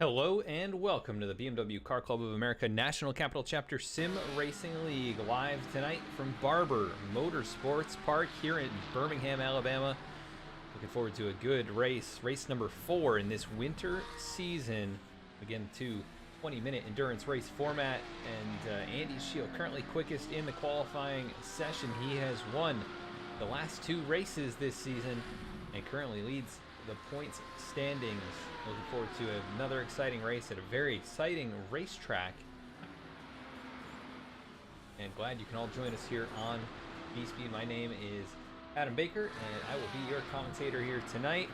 Hello and welcome to the BMW Car Club of America National Capital Chapter Sim Racing League, live tonight from Barber Motorsports Park here in Birmingham, Alabama. Looking forward to a good race number 4 in this winter season. Again, 20-minute endurance race format, and Andy Schiel currently quickest in the qualifying session. He has won the last 2 races this season and currently leads the points standings. Looking forward to another exciting race at a very exciting racetrack. And glad you can all join us here on V-Speed. My name is Adam Baker, and I will be your commentator here tonight.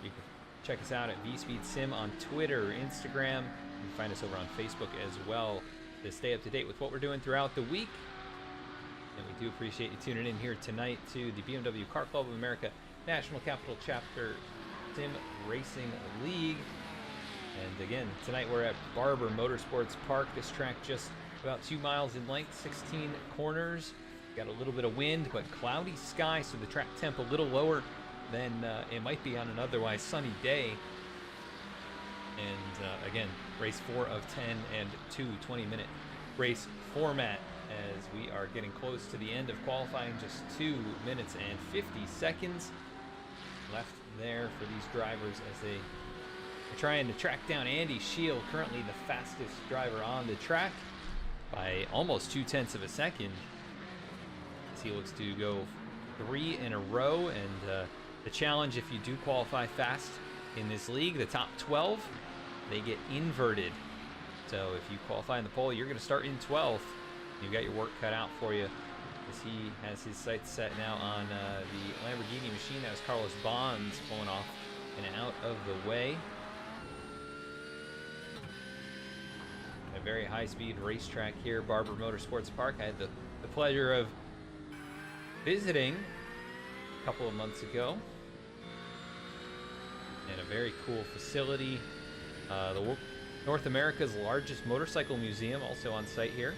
You can check us out at V-Speed Sim on Twitter, Instagram. You can find us over on Facebook as well to stay up to date with what we're doing throughout the week. And we do appreciate you tuning in here tonight to the BMW Car Club of America National Capital Chapter Sim Racing League. And again, tonight we're at Barber Motorsports Park. This track just about 2 miles in length, 16 corners. Got a little bit of wind, but cloudy sky, so the track temp a little lower than it might be on an otherwise sunny day. And again, race 4 of 10 and 20-minute race format as we are getting close to the end of qualifying. Just 2 minutes and 50 seconds left there for these drivers as they are trying to track down Andy Schiel, currently the fastest driver on the track by almost 0.2 of a second, as he looks to go 3 in a row. And the challenge, if you do qualify fast in this league, the top 12, they get inverted. So if you qualify in the pole, you're going to start in 12th. You've got your work cut out for you, as he has his sights set now on the Lamborghini machine. That was Carlos Bonds pulling off and out of the way. A very high-speed racetrack here, Barber Motorsports Park. I had the pleasure of visiting a couple of months ago. And a very cool facility. North America's largest motorcycle museum also on site here.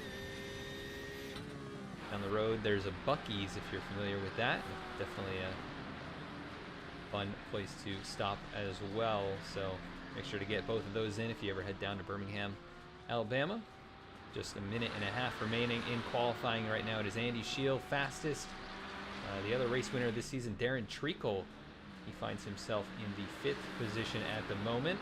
Down the road, there's a Buc-ee's, if you're familiar with that. Definitely a fun place to stop as well. So make sure to get both of those in if you ever head down to Birmingham, Alabama. Just a minute and a half remaining in qualifying right now. It is Andy Schiel fastest. The other race winner this season, Darren Treacle, he finds himself in the 5th position at the moment.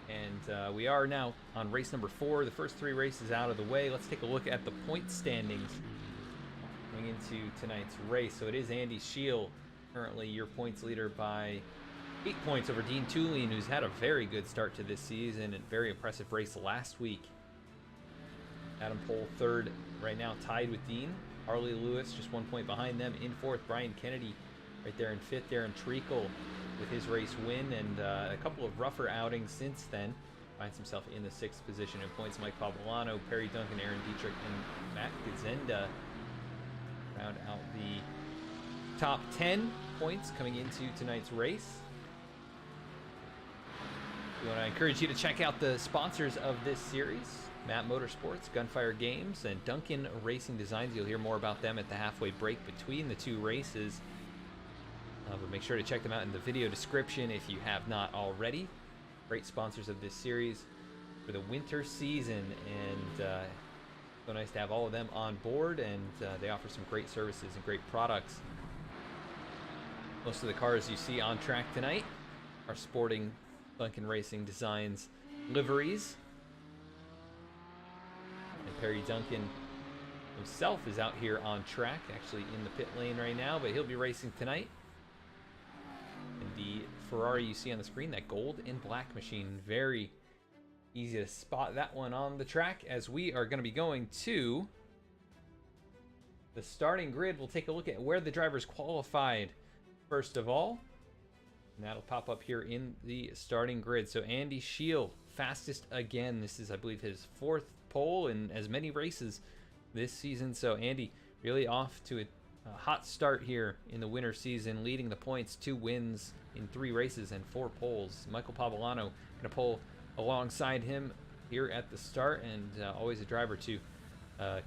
And we are now on race number 4. The first 3 races out of the way. Let's take a look at the point standings going into tonight's race. So it is Andy Schiel, currently your points leader by 8 points over Dean Tulien, who's had a very good start to this season and very impressive race last week. Adam Pohl 3rd right now, tied with Dean. Harley Lewis just 1 point behind them in 4th. Brian Kennedy right there in 5th. Darren Treacle with his race win and a couple of rougher outings since then, finds himself in the 6th position in points. Mike Pavolano, Perry Duncan, Aaron Dietrich, and Matt Gazenda round out the top 10 points coming into tonight's race. We want to encourage you to check out the sponsors of this series: Matt Motorsports, Gunfire Games, and Duncan Racing Designs. You'll hear more about them at the halfway break between the 2 races. But make sure to check them out in the video description if you have not already. Great sponsors of this series for the winter season, and so nice to have all of them on board, and they offer some great services and great products. Most of the cars you see on track tonight are sporting Duncan Racing Designs liveries. And Perry Duncan himself is out here on track, actually in the pit lane right now, but he'll be racing tonight. The Ferrari you see on the screen, that gold and black machine, very easy to spot that one on the track. As we are going to be going to the starting grid, we'll take a look at where the drivers qualified first of all, and that'll pop up here in the starting grid. So Andy Schiel, fastest again. This is, I believe, his 4th pole in as many races this season. So Andy really off to a hot start here in the winter season, leading the points, 2 wins in 3 races and 4 poles. Michael Pavolano going to pull alongside him here at the start, and always a driver to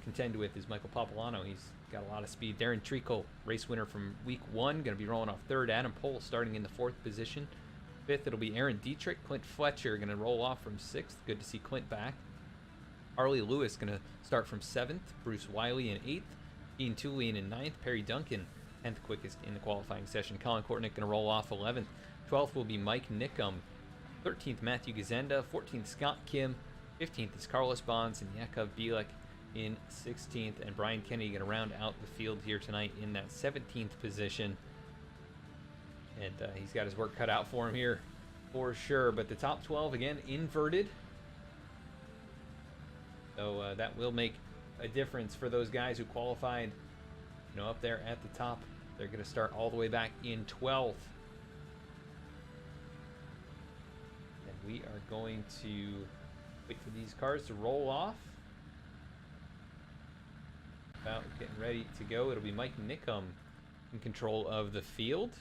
contend with is Michael Pavolano. He's got a lot of speed. Darren Treacle, race winner from week 1, going to be rolling off 3rd. Adam Pohl starting in the 4th position. 5th, it'll be Aaron Dietrich. Clint Fletcher going to roll off from 6th. Good to see Clint back. Harley Lewis going to start from 7th. Bruce Wiley in 8th. Dean Tulane in 9th. Perry Duncan, 10th quickest in the qualifying session. Colin Kortnick going to roll off 11th. 12th will be Mike Nickum. 13th, Matthew Gazenda. 14th, Scott Kim. 15th is Carlos Bonds, and Yakov Bielek in 16th. And Brian Kennedy going to round out the field here tonight in that 17th position. And he's got his work cut out for him here for sure. But the top 12, again, inverted. So that will make a difference for those guys who qualified, up there at the top. They're going to start all the way back in 12th. And we are going to wait for these cars to roll off. About getting ready to go. It'll be Mike Nickum in control of the field.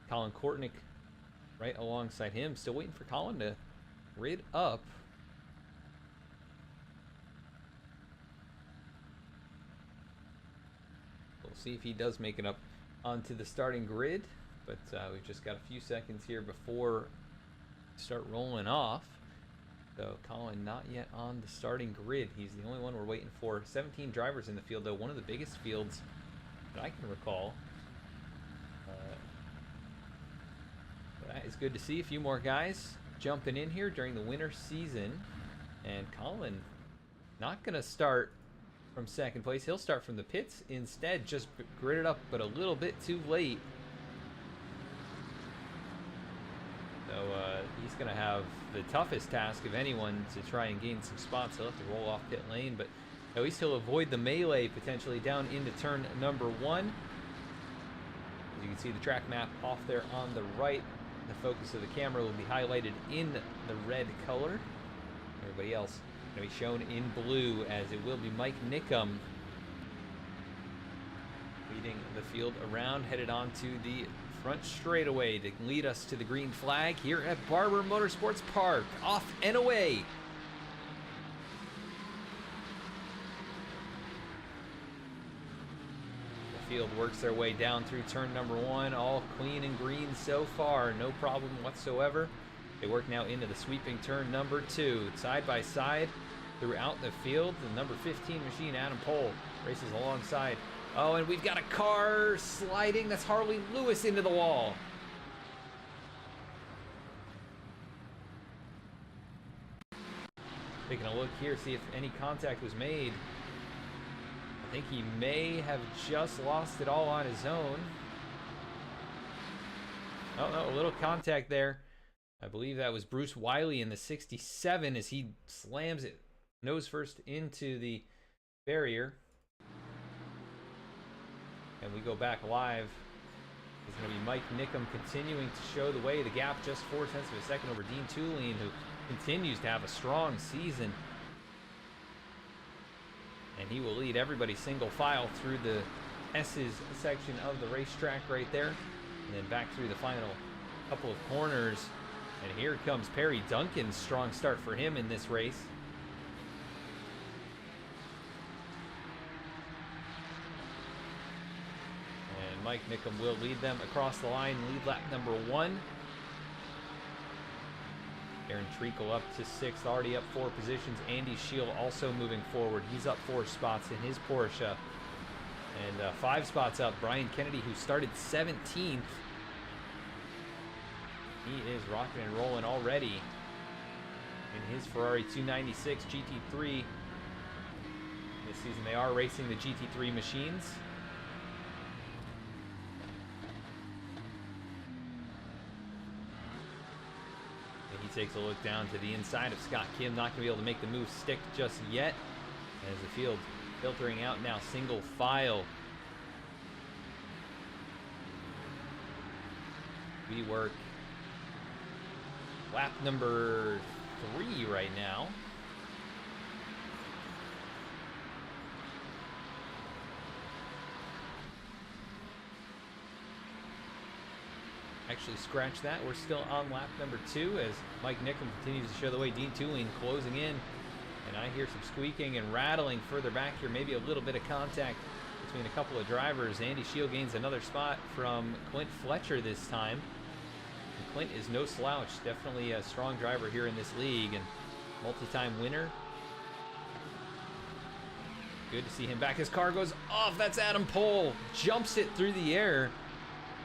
Colin Kortnick right alongside him. Still waiting for Colin to grid up. We'll see if he does make it up onto the starting grid. But we've just got a few seconds here before we start rolling off. So Colin not yet on the starting grid. He's the only one we're waiting for. 17 drivers in the field, though. One of the biggest fields that I can recall. That is good to see. A few more guys jumping in here during the winter season. And Colin not going to start from second place. He'll start from the pits instead. Just gridded up, but a little bit too late. So he's going to have the toughest task of anyone to try and gain some spots. He'll have to roll off pit lane, but at least he'll avoid the melee potentially down into turn number 1. As you can see the track map off there on the right. The focus of the camera will be highlighted in the red color. Everybody else going to be shown in blue, as it will be Mike Nickum leading the field around, headed on to the front straightaway to lead us to the green flag here at Barber Motorsports Park. Off and away. Field works their way down through turn number 1, all clean and green so far, no problem whatsoever. They work now into the sweeping turn number 2, side by side throughout the field. The number 15 machine, Adam Pohl, races alongside. Oh, and we've got a car sliding. That's Harley Lewis into the wall. Taking a look here, see if any contact was made. I think he may have just lost it all on his own. Oh, no, a little contact there. I believe that was Bruce Wiley in the 67 as he slams it nose first into the barrier. And we go back live. It's going to be Mike Nickum continuing to show the way. The gap just 0.4 of a second over Dean Tulane, who continues to have a strong season. And he will lead everybody single file through the S's section of the racetrack right there. And then back through the final couple of corners. And here comes Perry Duncan. Strong start for him in this race. And Mike Nickum will lead them across the line, lead lap number 1. Aaron Treacle up to 6th, already up 4 positions. Andy Schiel also moving forward. He's up 4 spots in his Porsche. And 5 spots up, Brian Kennedy, who started 17th. He is rocking and rolling already in his Ferrari 296 GT3. This season they are racing the GT3 machines. He takes a look down to the inside of Scott Kim. Not going to be able to make the move stick just yet. As the field filtering out now, single file. We work lap number 3 right now. Actually, scratch that. We're still on lap number 2 as Mike Nickum continues to show the way. Dean Tulane closing in. And I hear some squeaking and rattling further back here. Maybe a little bit of contact between a couple of drivers. Andy Schiel gains another spot from Clint Fletcher this time. And Clint is no slouch. Definitely a strong driver here in this league and multi-time winner. Good to see him back. His car goes off. That's Adam Pohl. Jumps it through the air,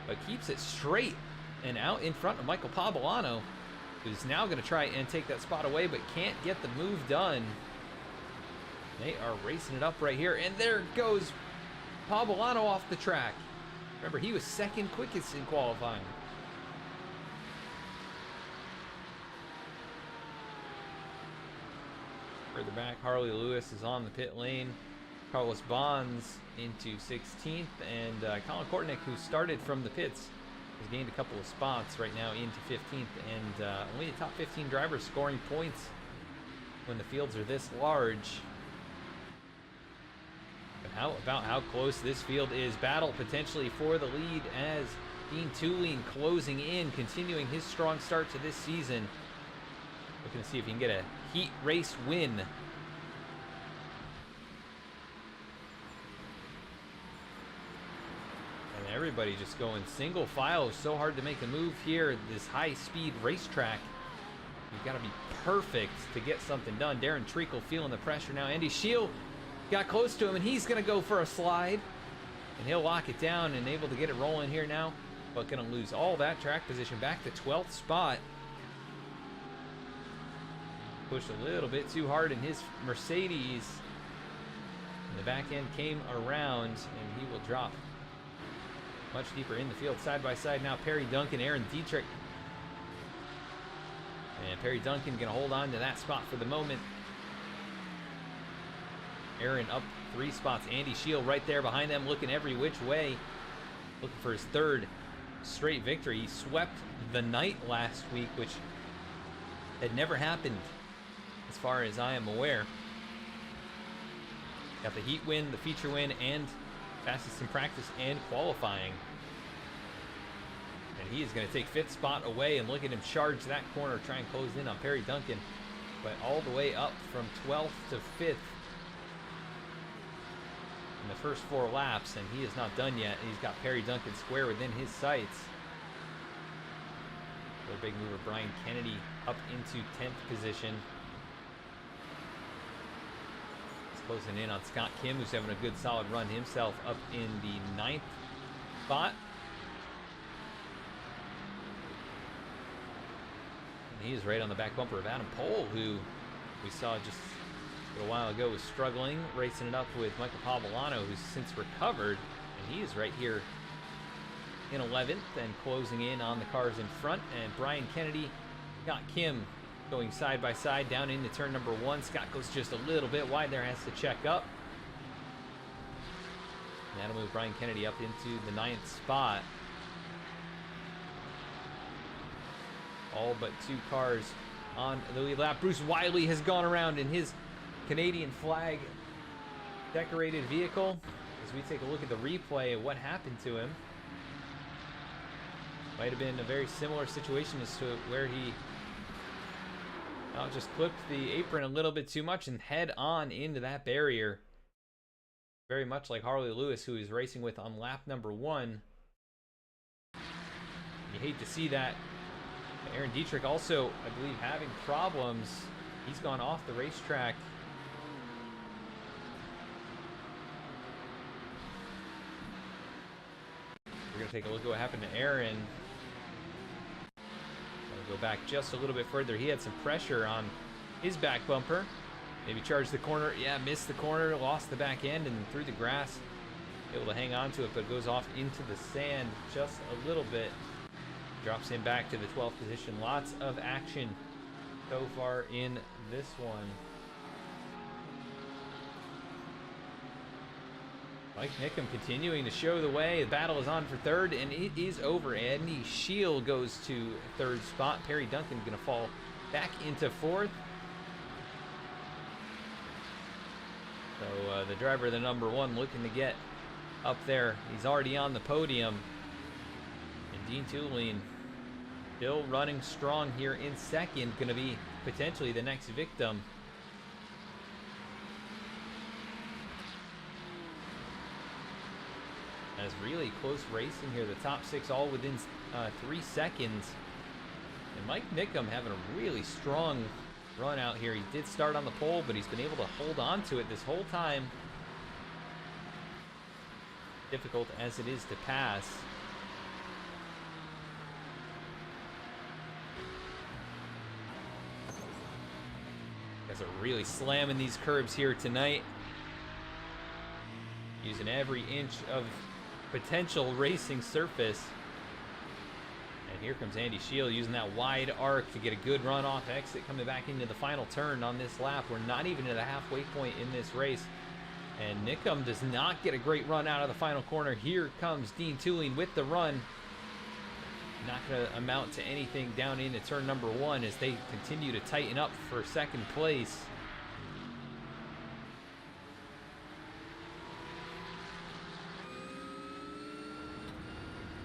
but keeps it straight and out in front of Michael Pavolano, who's now going to try and take that spot away, but can't get the move done. They are racing it up right here, and there goes Pavolano off the track. Remember, he was second quickest in qualifying. Further back, Harley Lewis is on the pit lane. Carlos Bonds into 16th, and Colin Kortnick, who started from the pits, has gained a couple of spots right now into 15th, and only the top 15 drivers scoring points when the fields are this large. But how about how close this field is? Battle potentially for the lead as Dean Tulane closing in, continuing his strong start to this season. Looking to see if he can get a heat race win. And everybody just going single file. It's so hard to make a move here. This high-speed racetrack, you've got to be perfect to get something done. Darren Treacle feeling the pressure now. Andy Schiel got close to him, and he's going to go for a slide. And he'll lock it down and able to get it rolling here now. But going to lose all that track position back to 12th spot. Pushed a little bit too hard in his Mercedes. And the back end came around, and he will drop much deeper in the field. Side by side now, Perry Duncan, Aaron Dietrich. And Perry Duncan going to hold on to that spot for the moment. Aaron up 3 spots. Andy Schiel right there behind them, looking every which way. Looking for his 3rd straight victory. He swept the night last week, which had never happened as far as I am aware. Got the heat win, the feature win, and fastest in practice and qualifying. And he is going to take 5th spot away, and look at him charge that corner, try and close in on Perry Duncan. But all the way up from 12th to 5th in the first 4 laps, and he is not done yet. He's got Perry Duncan square within his sights. The big mover Brian Kennedy up into 10th position. He's closing in on Scott Kim, who's having a good solid run himself, up in the 9th spot. And he is right on the back bumper of Adam Pohl, who we saw just a little while ago was struggling, racing it up with Michael Pavolano, who's since recovered, and he is right here in 11th and closing in on the cars in front. And Brian Kennedy got Kim going side by side down into turn number 1. Scott goes just a little bit wide there, has to check up. And that'll move Brian Kennedy up into the 9th spot. All but 2 cars on the lead lap. Bruce Wiley has gone around in his Canadian flag decorated vehicle as we take a look at the replay of what happened to him. Might have been a very similar situation as to where he just clipped the apron a little bit too much and head on into that barrier. Very much like Harley Lewis, who he's racing with on lap number 1. You hate to see that. Aaron Dietrich also, I believe, having problems. He's gone off the racetrack. We're going to take a look at what happened to Aaron. I'll go back just a little bit further. He had some pressure on his back bumper. Maybe charged the corner. Yeah, missed the corner, lost the back end, and through the grass. Able to hang on to it, but goes off into the sand just a little bit. Drops him back to the 12th position. Lots of action so far in this one. Mike Nickham continuing to show the way. The battle is on for 3rd, and it is over. Andy Schiel goes to 3rd spot. Perry Duncan going to fall back into 4th. So the driver, the number 1, looking to get up there. He's already on the podium. And Dean Tulane still running strong here in 2nd. Going to be potentially the next victim. As really close racing here. The top 6 all within 3 seconds. And Mike Nickham having a really strong run out here. He did start on the pole, but he's been able to hold on to it this whole time. Difficult as it is to pass. Guys are really slamming these curbs here tonight. Using every inch of potential racing surface. And here comes Andy Schiel using that wide arc to get a good run off exit, coming back into the final turn on this lap. We're not even at a halfway point in this race. And Nickham does not get a great run out of the final corner. Here comes Dean Tooling with the run. Not going to amount to anything down into turn number 1 as they continue to tighten up for second place.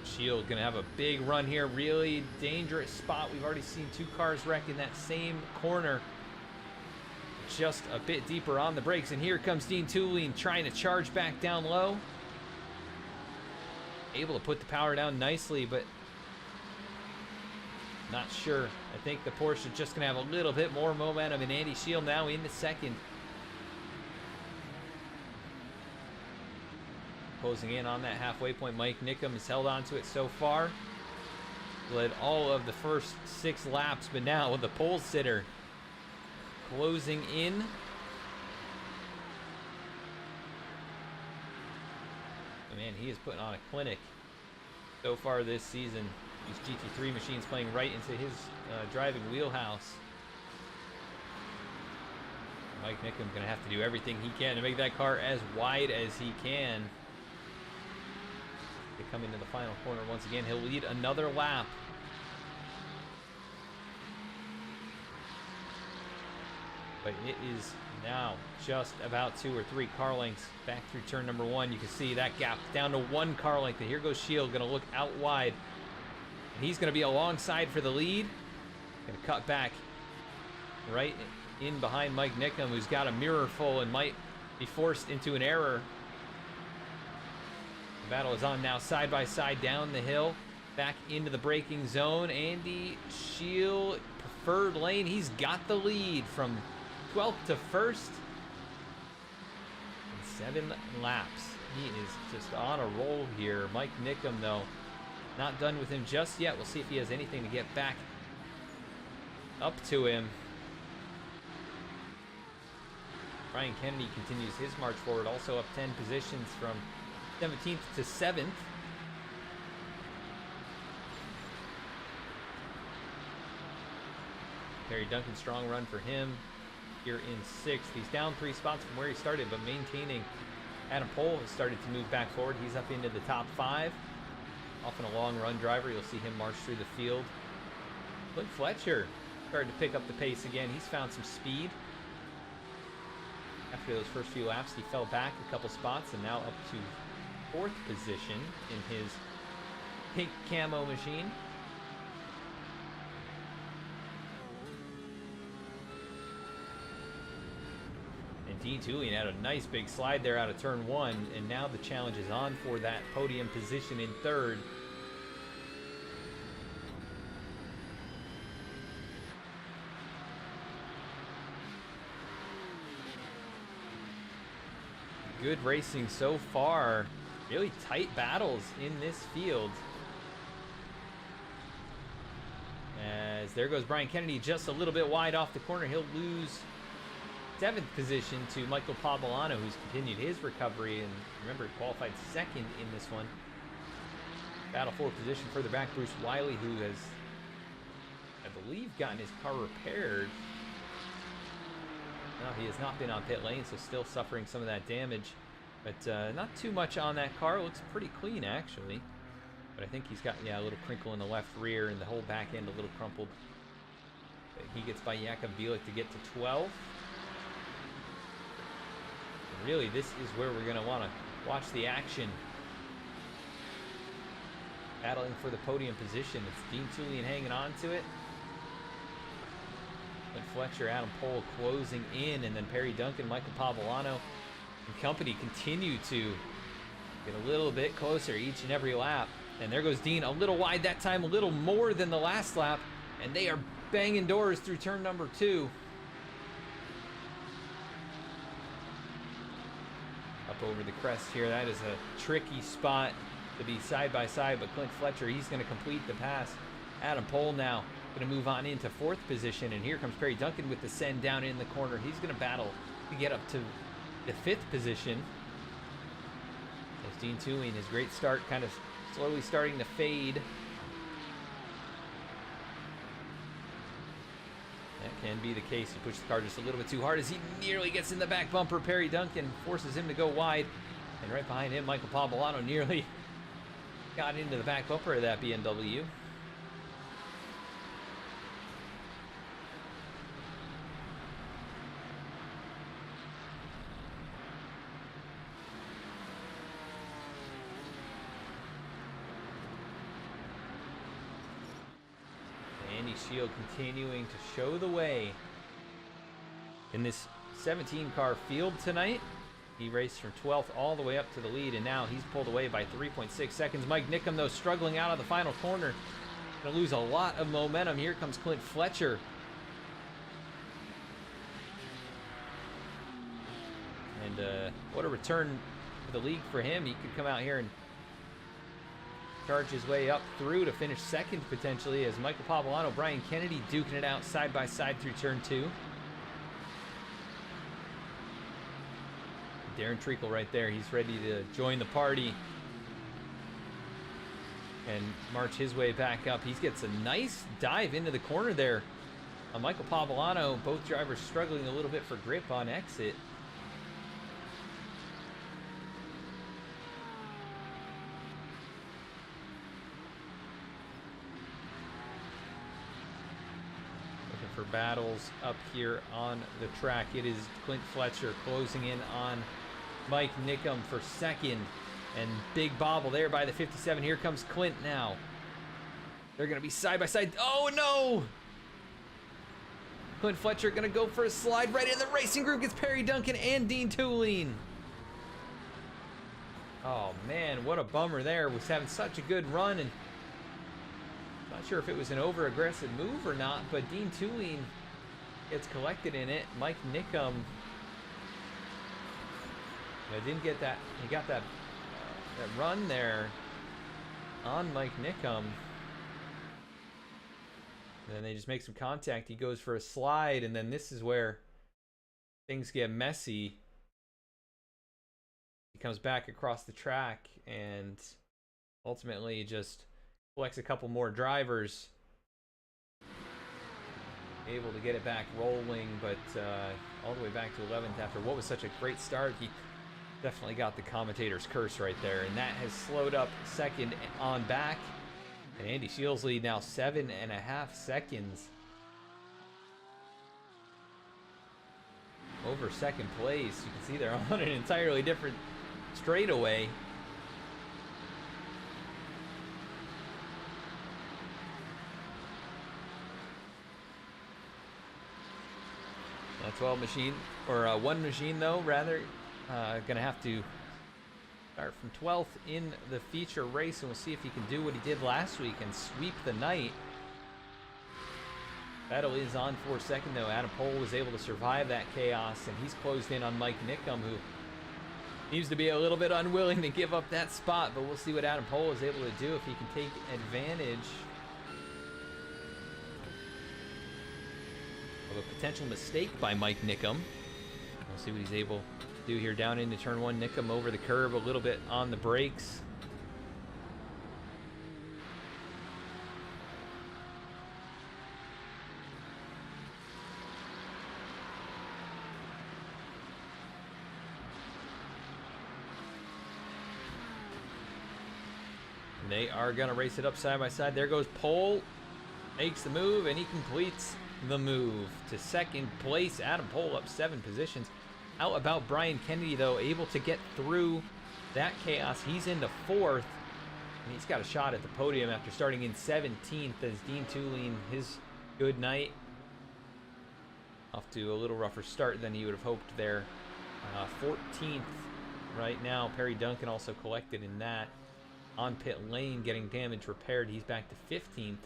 Schiel going to have a big run here. Really dangerous spot. We've already seen 2 cars wreck in that same corner. Just a bit deeper on the brakes. And here comes Dean Tooling trying to charge back down low. Able to put the power down nicely, but not sure. I think the Porsche just going to have a little bit more momentum. And Andy Schiel now in the second. Closing in on that halfway point. Mike Nickham has held on to it so far. Led all of the first 6 laps, but now with the pole sitter closing in. Oh, man, he is putting on a clinic so far this season. These GT3 machines playing right into his driving wheelhouse. Mike Nickham going to have to do everything he can to make that car as wide as he can. They come into the final corner once again. He'll lead another lap. But it is now just about 2 or 3 car lengths back through turn number 1. You can see that gap down to 1 car length. And here goes Schiel, going to look out wide. And he's going to be alongside for the lead. Going to cut back right in behind Mike Nickham, who's got a mirror full and might be forced into an error. The battle is on now, side by side down the hill, back into the braking zone. Andy Schiel, preferred lane. He's got the lead from 12th to 1st in 7 laps. He is just on a roll here. Mike Nickham, though, not done with him just yet. We'll see if he has anything to get back up to him. Brian Kennedy continues his march forward, also up 10 positions from 17th to 7th. Perry Duncan, strong run for him here in 6th. He's down 3 spots from where he started, but maintaining. Adam Pohl has started to move back forward. He's up into the top 5. Often a long run driver. You'll see him march through the field. Clint Fletcher started to pick up the pace again. He's found some speed. After those first few laps, he fell back a couple spots and now up to 4th position in his pink camo machine. And Dean Tooling had a nice big slide there out of turn 1, and now the challenge is on for that podium position in 3rd. Good racing so far. Really tight battles in this field. As there goes Brian Kennedy, just a little bit wide off the corner. He'll lose 7th position to Michael Pavolano, who's continued his recovery, and remember, qualified 2nd in this one. Battle for position further back, Bruce Wiley, who has, I believe, gotten his car repaired. No, he has not been on pit lane, so still suffering some of that damage. But not too much on that car. Looks pretty clean, actually. But I think he's got, yeah, a little crinkle in the left rear and the whole back end a little crumpled. But he gets by Jakub Bielik to get to 12th. And really, this is where we're going to want to watch the action. Battling for the podium position. It's Dean Tooling hanging on to it. And Fletcher, Adam Pohl closing in, and then Perry Duncan, Michael Pavolano and company continue to get a little bit closer each and every lap. And there goes Dean, a little wide that time, a little more than the last lap, And they are banging doors through turn number 2. Up over the crest here. That is a tricky spot to be side by side, but Clint Fletcher, he's going to complete the pass. Adam Pohl now going to move on into 4th position, and here comes Perry Duncan with the send down in the corner. He's going to battle to get up to the 5th position. As Dean Tooling, his great start, kind of slowly starting to fade. That can be the case. He pushed the car just a little bit too hard as he nearly gets in the back bumper. Perry Duncan forces him to go wide, and right behind him, Michael Pavolano nearly got into the back bumper of that BMW. Andy Schiel continuing to show the way in this 17-car field tonight. He raced from 12th all the way up to the lead, and now he's pulled away by 3.6 seconds. Mike Nickham, though, struggling out of the final corner. Going to lose a lot of momentum. Here comes Clint Fletcher. And what a return to the league for him. He could come out here and charge his way up through to finish 2nd potentially, as Michael Pavolano, Brian Kennedy duking it out side by side through turn 2. Darren Treacle right there. He's ready to join the party and march his way back up. He gets a nice dive into the corner there on Michael Pavolano. Both drivers struggling a little bit for grip on exit. For battles up here on the track. It is Clint Fletcher closing in on Mike Nickham for 2nd, and big bobble there by the 57. Here comes Clint now. They're going to be side by side. Oh no! Clint Fletcher going to go for a slide right in the racing group. Gets Perry Duncan and Dean Tooling. Oh man, what a bummer there. Was having such a good run, and not sure if it was an over-aggressive move or not, but Dean Tooling gets collected in it. Mike Nickham didn't get that. He got that run there on Mike Nickham. And then they just make some contact. He goes for a slide, and then this is where things get messy. He comes back across the track and ultimately just collects a couple more drivers, able to get it back rolling, but all the way back to 11th after what was such a great start. He definitely got the commentator's curse right there, and that has slowed up 2nd on back, and Andy Schiel's lead now 7.5 seconds over 2nd place. You can see they're on an entirely different straightaway. A 12 machine, or one machine though, rather, gonna have to start from 12th in the feature race, and we'll see if he can do what he did last week and sweep the night. Battle is on for 2nd though. Adam Pohl was able to survive that chaos, and he's closed in on Mike Nickham, who seems to be a little bit unwilling to give up that spot, but we'll see what Adam Pohl is able to do if he can take advantage of a potential mistake by Mike Nickham. We'll see what he's able to do here down into turn 1. Nickham over the curb a little bit on the brakes. And they are going to race it up side by side. There goes Pohl, makes the move, and he completes the move to 2nd place. Adam Pohl up 7 positions. How about Brian Kennedy, though, able to get through that chaos? He's into 4th, and he's got a shot at the podium after starting in 17th as Dean Tooling, his good night. Off to a little rougher start than he would have hoped there. 14th right now. Perry Duncan also collected in that. On pit lane, getting damage repaired. He's back to 15th.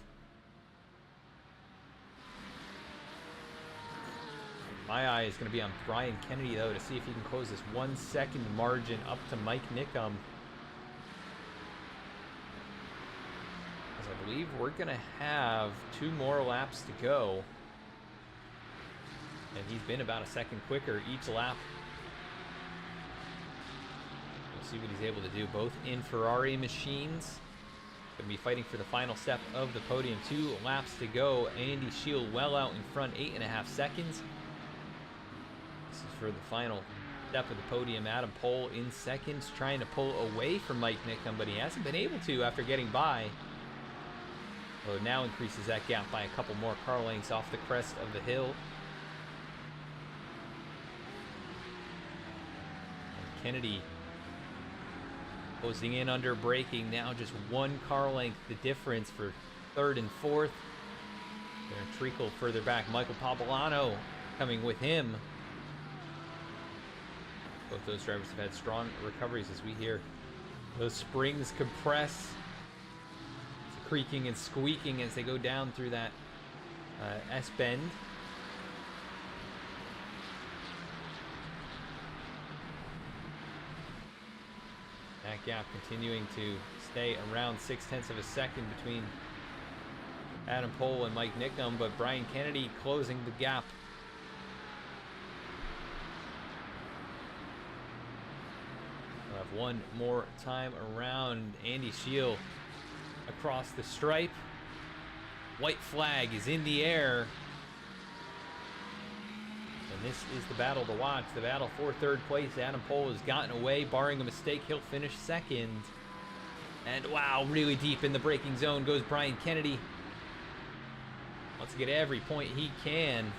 My eye is going to be on Brian Kennedy, though, to see if he can close this 1 second margin up to Mike Nickum. As I believe we're going to have 2 more laps to go. And he's been about a second quicker each lap. We'll see what he's able to do. Both in Ferrari machines. Going to be fighting for the final step of the podium. 2 laps to go. Andy Schiel well out in front, 8.5 seconds. This is for the final step of the podium. Adam Pohl in seconds, trying to pull away from Mike Nickum, but he hasn't been able to after getting by. So it now increases that gap by a couple more car lengths off the crest of the hill. And Kennedy closing in under braking, now just 1 car length the difference for 3rd and 4th. Darren Treacle further back, Michael Pavolano coming with him. Both those drivers have had strong recoveries as we hear those springs compress. It's creaking and squeaking as they go down through that S-bend. That gap continuing to stay around 0.6 of a second between Adam Pohl and Mike Nickum, but Brian Kennedy closing the gap. We'll have 1 more time around. Andy Schiel across the stripe. White flag is in the air. And this is the battle to watch. The battle for 3rd place. Adam Pohl has gotten away. Barring a mistake, he'll finish 2nd. And wow, really deep in the braking zone goes Brian Kennedy. Wants to get every point he can.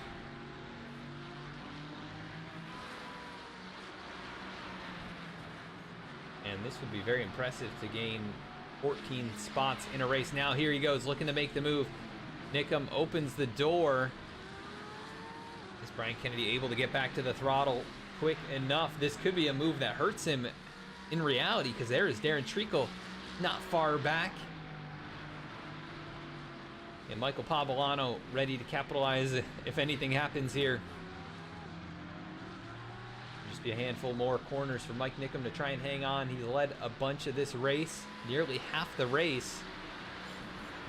And this would be very impressive to gain 14 spots in a race. Now here he goes, looking to make the move. Nickum opens the door. Is Brian Kennedy able to get back to the throttle quick enough? This could be a move that hurts him in reality, because there is Darren Treacle not far back. And Michael Pavolano ready to capitalize if anything happens here. Just be a handful more corners for Mike Nickum to try and hang on. He's led a bunch of this race, nearly half the race.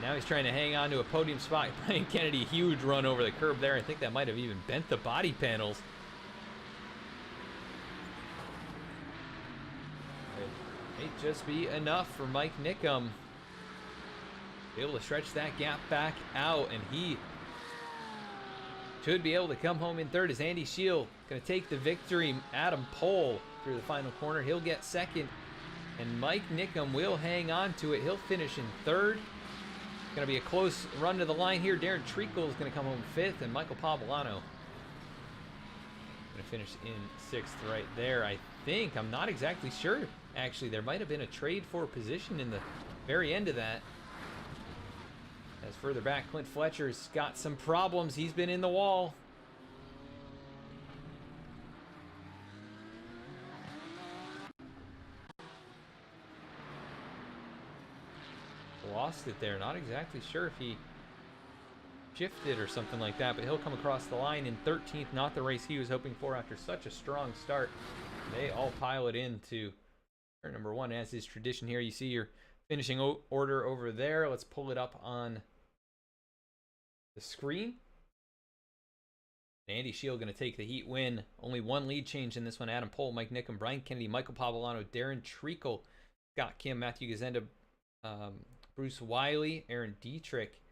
Now he's trying to hang on to a podium spot. Brian Kennedy, huge run over the curb there. I think that might have even bent the body panels. It may just be enough for Mike Nickum. Be able to stretch that gap back out, and he should be able to come home in 3rd as Andy Schiel going to take the victory. Adam Pohl through the final corner. He'll get 2nd, and Mike Nickum will hang on to it. He'll finish in 3rd. Going to be a close run to the line here. Darren Treacle is going to come home 5th, and Michael Pavolano going to finish in 6th right there. I think, I'm not exactly sure. Actually, there might have been a trade for position in the very end of that. As further back, Clint Fletcher's got some problems. He's been in the wall. Lost it there. Not exactly sure if he shifted or something like that, but he'll come across the line in 13th. Not the race he was hoping for after such a strong start. They all pile it into turn number 1, as is tradition here. You see your finishing order over there. Let's pull it up on the screen. Andy Schiel going to take the heat win. Only 1 lead change in this one. Adam Pohl, Mike Nickum, Brian Kennedy, Michael Pavolano, Darren Treacle, Scott Kim, Matthew Gazenda, Bruce Wiley, Aaron Dietrich,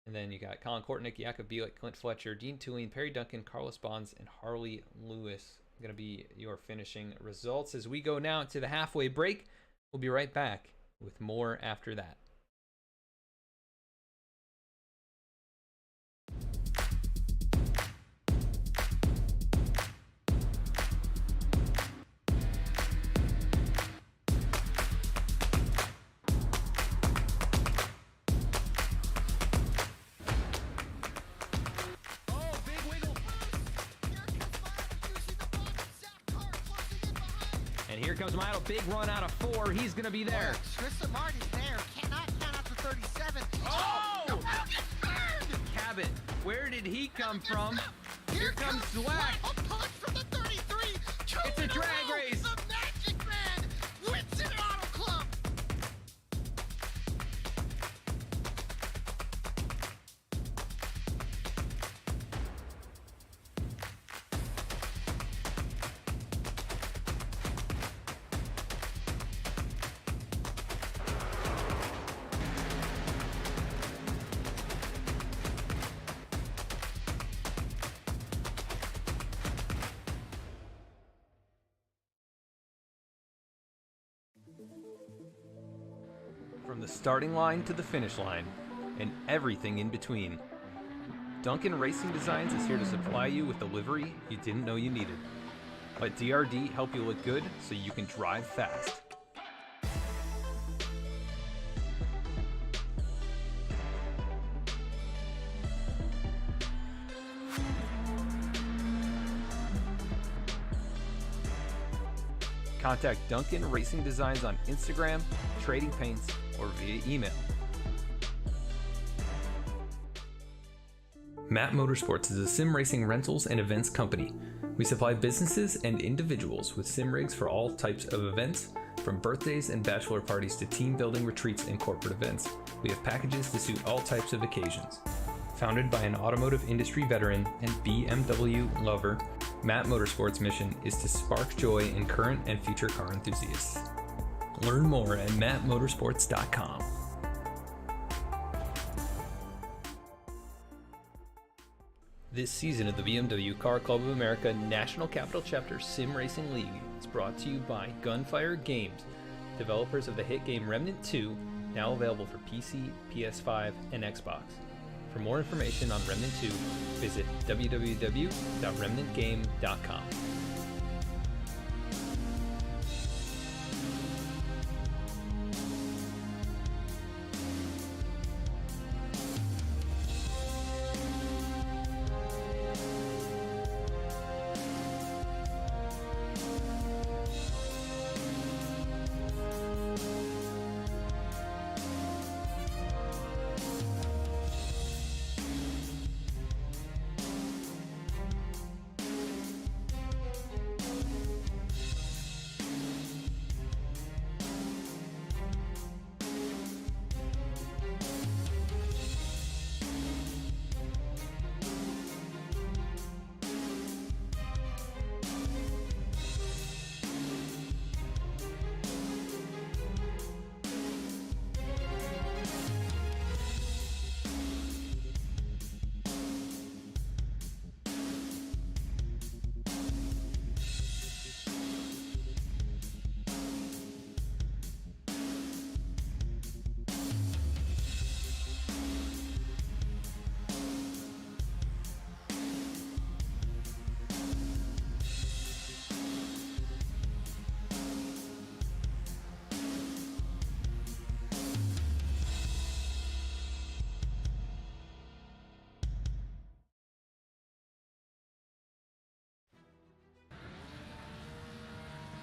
and then you got Colin Kortnick, Jakob Bielik, Clint Fletcher, Dean Tulin, Perry Duncan, Carlos Bonds, and Harley Lewis. Going to be your finishing results as we go now to the halfway break. We'll be right back with more after that. Here comes Milo, big run out of 4. He's going to be there. Tristan Martin's there. Cannot count out to 37. Oh! Cabot, where did he come from? Here comes Dweck. A punch from the 33. It's a drag race. The Magic Man wins it Auto Club. From the starting line to the finish line, and everything in between, Duncan Racing Designs is here to supply you with the livery you didn't know you needed. Let DRD help you look good so you can drive fast. Contact Duncan Racing Designs on Instagram, trading paints, or via email. Matt Motorsports is a sim racing rentals and events company. We supply businesses and individuals with sim rigs for all types of events, from birthdays and bachelor parties to team building retreats and corporate events. We have packages to suit all types of occasions. Founded by an automotive industry veteran and BMW lover, Matt Motorsports' mission is to spark joy in current and future car enthusiasts. Learn more at mattmotorsports.com. This season of the BMW Car Club of America National Capital Chapter Sim Racing League is brought to you by Gunfire Games, developers of the hit game Remnant 2, now available for PC, PS5, and Xbox. For more information on Remnant 2, visit www.remnantgame.com.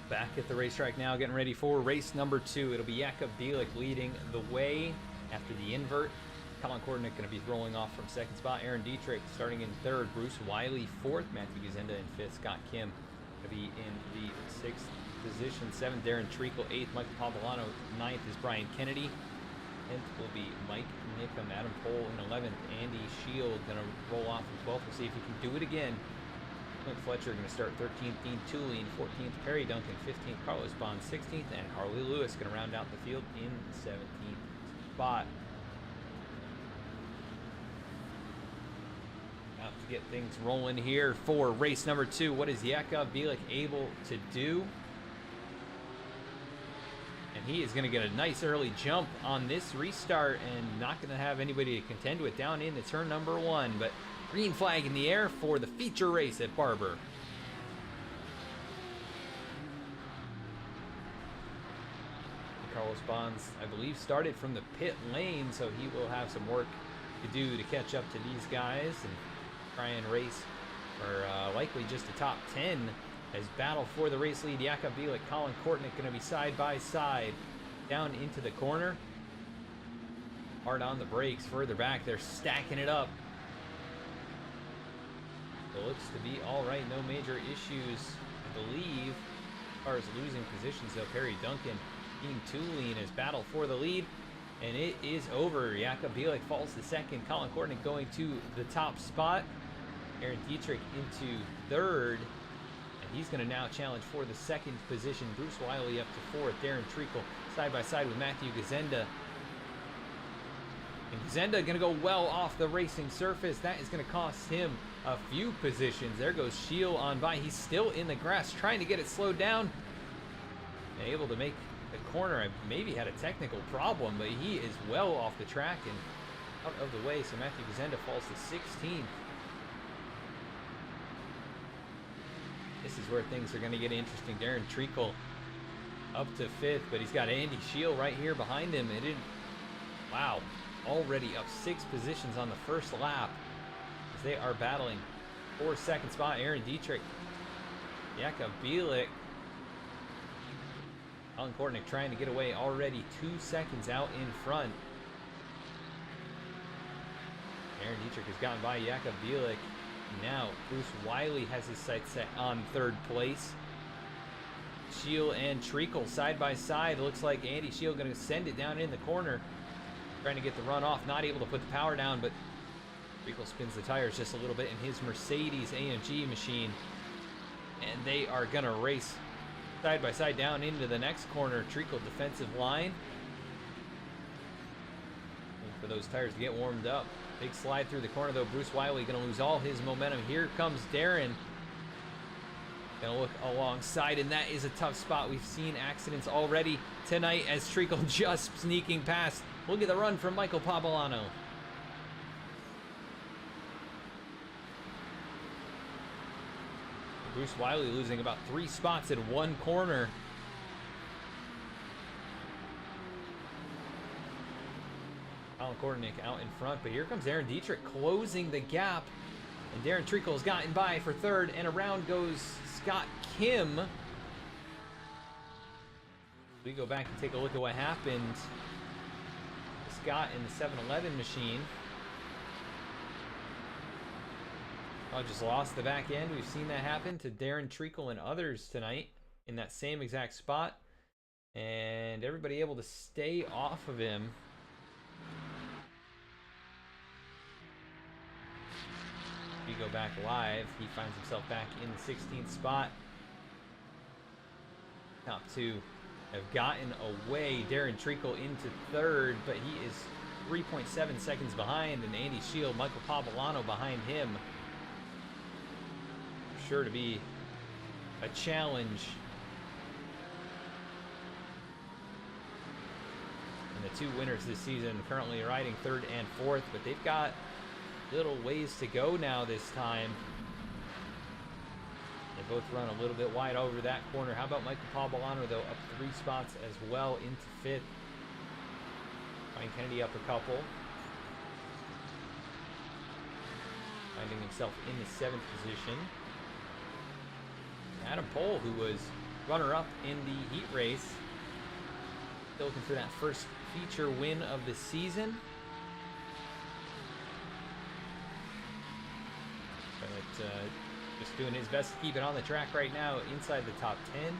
Back at the racetrack now, getting ready for race number 2. It'll be Jakub Bielik leading the way after the invert. Colin Kornick going to be rolling off from second spot. Aaron Dietrich starting in third. Bruce Wiley fourth. Matthew Gazenda in fifth. Scott Kim going to be in the sixth position. Seventh, Darren Treacle. Eighth, Michael Pompolano. Ninth is Brian Kennedy. 10th will be Mike Nickham. Adam Pohl in 11th. Andy Schiel going to roll off in 12th. We'll see if he can do it again. Clint Fletcher going to start 13th, Dean Tooley in 14th, Perry Duncan 15th, Carlos Bond 16th, and Harley Lewis going to round out the field in the 17th spot. Out to get things rolling here for race number 2. What is Jakub Bielik able to do? And he is going to get a nice early jump on this restart and not going to have anybody to contend with down into turn number 1, but green flag in the air for the feature race at Barber. Carlos Bonds, I believe, started from the pit lane, so he will have some work to do to catch up to these guys and try and race for likely just a top 10 as battle for the race lead. Jakub Bielik, Colin Kornick going to be side by side down into the corner. Hard on the brakes further back. They're stacking it up. It looks to be all right. No major issues, I believe, as far as losing positions, though. Perry Duncan being too lean as battle for the lead. And it is over. Jakob Bielik falls to second. Colin Courtney going to the top spot. Aaron Dietrich into third. And he's going to now challenge for the second position. Bruce Wiley up to fourth. Darren Treacle side by side with Matthew Gazenda. And Gazenda going to go well off the racing surface. That is going to cost him a few positions. There goes Schiel on by. He's still in the grass trying to get it slowed down. And able to make the corner. I maybe had a technical problem, but he is well off the track and out of the way. So Matthew Gazenda falls to 16th. This is where things are going to get interesting. Darren Treacle up to 5th, but he's got Andy Schiel right here behind him. It didn't. Wow. Already up 6 positions on the first lap as they are battling for second spot. Aaron Dietrich, Jakob Bielik, Colin Courtney trying to get away, already 2 seconds out in front. Aaron Dietrich has gotten by Jakob Bielik. Now Bruce Wiley has his sights set on 3rd place. Schiel and Treacle side by side. Looks like Andy Schiel going to send it down in the corner. Trying to get the run off, not able to put the power down, but Treacle spins the tires just a little bit in his Mercedes AMG machine. And they are going to race side by side down into the next corner. Treacle defensive line. Waiting for those tires to get warmed up. Big slide through the corner though. Bruce Wiley going to lose all his momentum. Here comes Darren. Going to look alongside, and that is a tough spot. We've seen accidents already tonight as Treacle just sneaking past. Look at the run from Michael Pavolano. Bruce Wiley losing about 3 spots in one corner. Colin Courtney out in front, but here comes Aaron Dietrich closing the gap. And Darren Treacle has gotten by for 3rd, and around goes Scott Kim. We go back and take a look at what happened. Scott in the 7-Eleven machine. Oh, just lost the back end. We've seen that happen to Darren Treacle and others tonight in that same exact spot. And everybody able to stay off of him. We go back live. He finds himself back in the 16th spot. Top 2 have gotten away. Darren Treacle into 3rd, but he is 3.7 seconds behind, and Andy Schiel, Michael Pavolano behind him. Sure to be a challenge. And the 2 winners this season currently riding 3rd and 4th, but they've got little ways to go now this time. They both run a little bit wide over that corner. How about Michael Pavolano, though, up 3 spots as well into 5th. Ryan Kennedy up a couple. Finding himself in the 7th position. Adam Pohl, who was runner-up in the heat race. Still looking for that first feature win of the season. But just doing his best to keep it on the track right now inside the top 10. And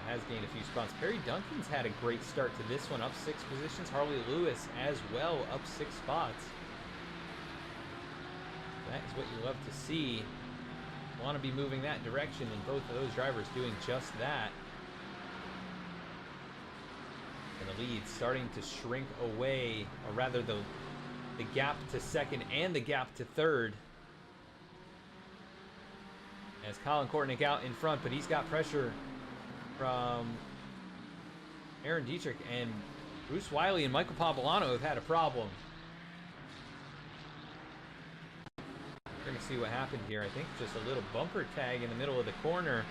has gained a few spots. Perry Duncan's had a great start to this one, up 6 positions. Harley Lewis as well, up 6 spots. That is what you love to see. Want to be moving that direction, and both of those drivers doing just that. And the lead starting to shrink away, or rather the gap to 2nd and the gap to 3rd. As Colin Courtney out in front, but he's got pressure from Aaron Dietrich, and Bruce Wiley and Michael Pavolano have had a problem. We're going to see what happened here. I think just a little bumper tag in the middle of the corner.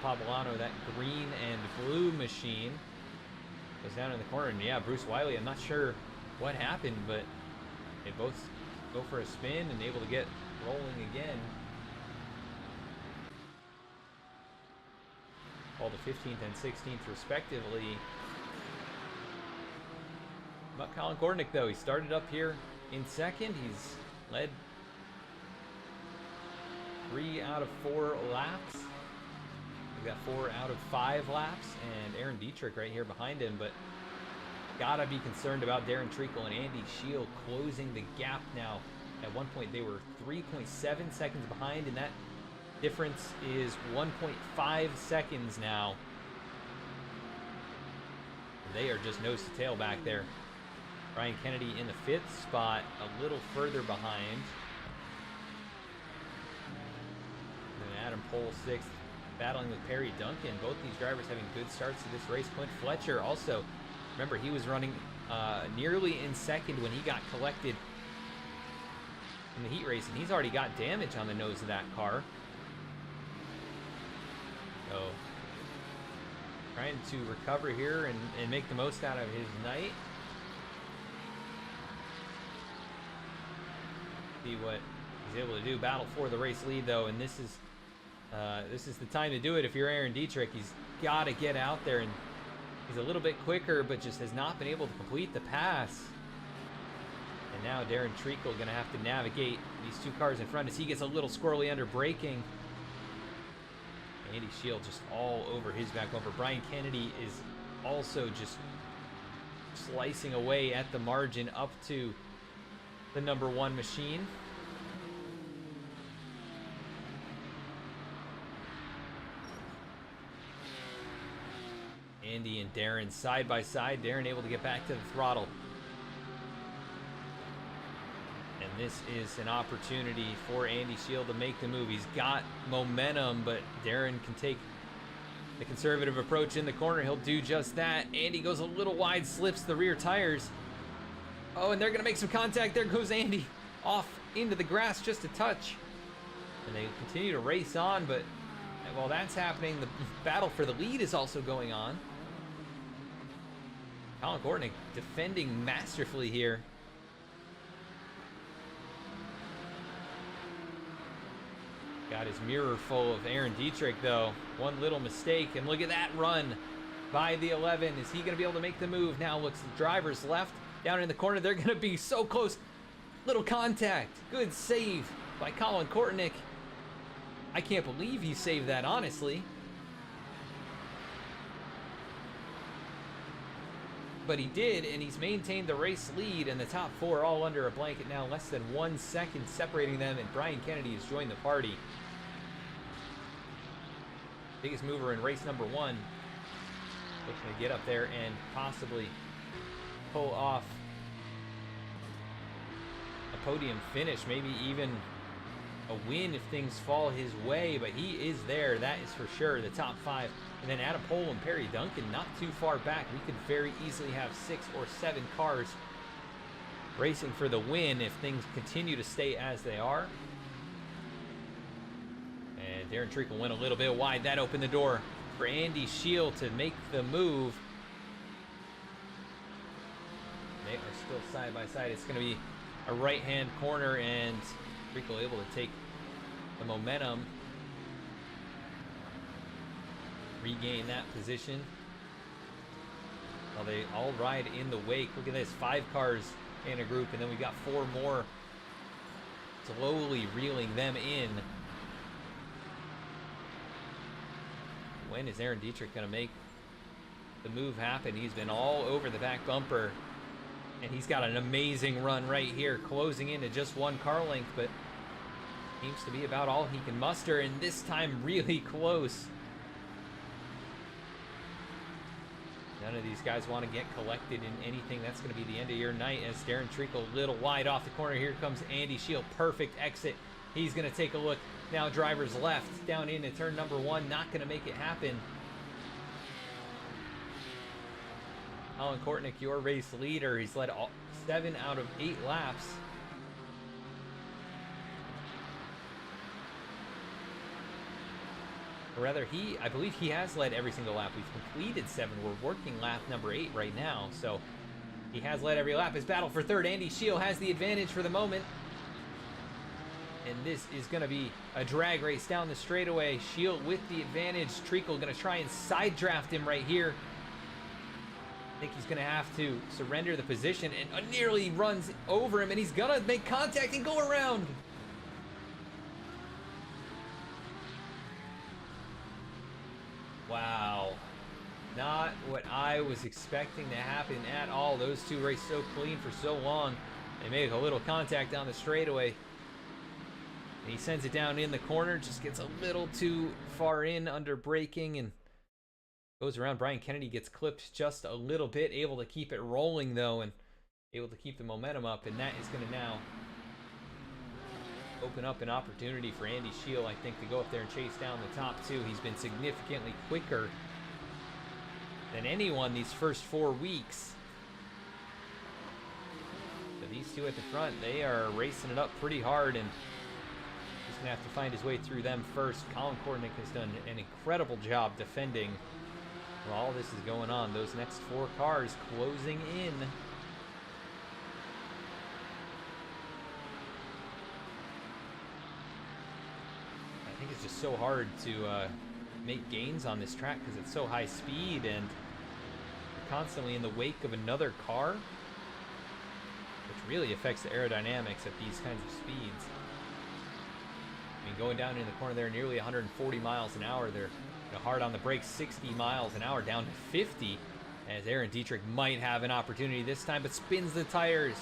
Pavolano, that green and blue machine, goes down in the corner. And yeah, Bruce Wiley, I'm not sure what happened, but they both go for a spin and able to get rolling again. All the 15th and 16th respectively. But Colin Courtney, though, he started up here in 2nd. He's led 3 out of 4 laps. We got 4 out of 5 laps, and Aaron Dietrich right here behind him, but gotta be concerned about Darren Treacle and Andy Schiel closing the gap now. At one point, they were 3.7 seconds behind, and that difference is 1.5 seconds now. They are just nose to tail back there. Brian Kennedy in the 5th spot, a little further behind. And Adam Pohl 6th, battling with Perry Duncan. Both these drivers having good starts to this race. Clint Fletcher also, remember, he was running nearly in 2nd when he got collected in the heat race, and he's already got damage on the nose of that car. So, trying to recover here and make the most out of his night. See what he's able to do. Battle for the race lead, though, and this is the time to do it if you're Aaron Dietrich. He's got to get out there, and he's a little bit quicker, but just has not been able to complete the pass. And now Darren Treacle going to have to navigate these 2 cars in front as he gets a little squirrely under braking. Andy Schiel just all over his back bumper. Brian Kennedy is also just slicing away at the margin up to the number 1 machine. Andy and Darren side by side. Darren able to get back to the throttle. And this is an opportunity for Andy Schiel to make the move. He's got momentum, but Darren can take the conservative approach in the corner. He'll do just that. Andy goes a little wide, slips the rear tires. Oh, and they're going to make some contact. There goes Andy off into the grass just a touch. And they continue to race on, but while that's happening, the battle for the lead is also going on. Colin Kortnick defending masterfully here. Got his mirror full of Aaron Dietrich, though. One little mistake, and look at that run by the 11. Is he going to be able to make the move? Now looks the driver's left down in the corner. They're going to be so close. Little contact. Good save by Colin Kortnick. I can't believe he saved that, honestly. But he did, and he's maintained the race lead, and the top 4 all under a blanket now, less than 1 second separating them, and Brian Kennedy has joined the party. Biggest mover in race number 1. Looking to get up there and possibly pull off a podium finish, maybe even a win if things fall his way, but he is there, that is for sure. The top 5, and then Adam Pohl and Perry Duncan not too far back. We could very easily have 6 or 7 cars racing for the win if things continue to stay as they are. And Darren Treacle went a little bit wide. That opened the door for Andy Schiel to make the move. They are still side by side. It's going to be a right-hand corner, and Treacle able to take the momentum, regain that position. Well, they all ride in the wake. Look at this, 5 cars in a group, and then we've got 4 more slowly reeling them in. When is Aaron Dietrich going to make the move happen? He's been all over the back bumper, and he's got an amazing run right here, closing into just 1 car length, but seems to be about all he can muster, and this time really close. None of these guys want to get collected in anything. That's going to be the end of your night as Darren Treacle a little wide off the corner. Here comes Andy Schiel. Perfect exit. He's going to take a look. Now driver's left down into turn number 1. Not going to make it happen. Colin Kortnick, your race leader. He's led 7 out of 8 laps. Or rather, I believe he has led every single lap. We've completed 7. We're working lap number 8 right now. So he has led every lap. His battle for third. Andy Schiel has the advantage for the moment. And this is going to be a drag race down the straightaway. Schiel with the advantage. Treacle going to try and side draft him right here. think he's going to have to surrender the position, and nearly runs over him, and he's going to make contact and go around. Wow. Not what I was expecting to happen at all. Those two raced so clean for so long. They made a little contact on the straightaway. And he sends it down in the corner, just gets a little too far in under braking and goes around. Brian Kennedy gets clipped just a little bit, able to keep it rolling though, and able to keep the momentum up, and that is going to now open up an opportunity for Andy Schiel, I think, to go up there and chase down the top two. He's been significantly quicker than anyone these first 4 weeks. So these two at the front, they are racing it up pretty hard, and he's going to have to find his way through them first. Colin Kortnick has done an incredible job defending while all this is going on. Those next 4 cars closing in. I think it's just so hard to make gains on this track because it's so high speed, and you're constantly in the wake of another car, which really affects the aerodynamics at these kinds of speeds. I mean, going down in the corner there, nearly 140 miles an hour. They're hard on the brakes, 60 miles an hour down to 50, as Aaron Dietrich might have an opportunity this time, but spins the tires.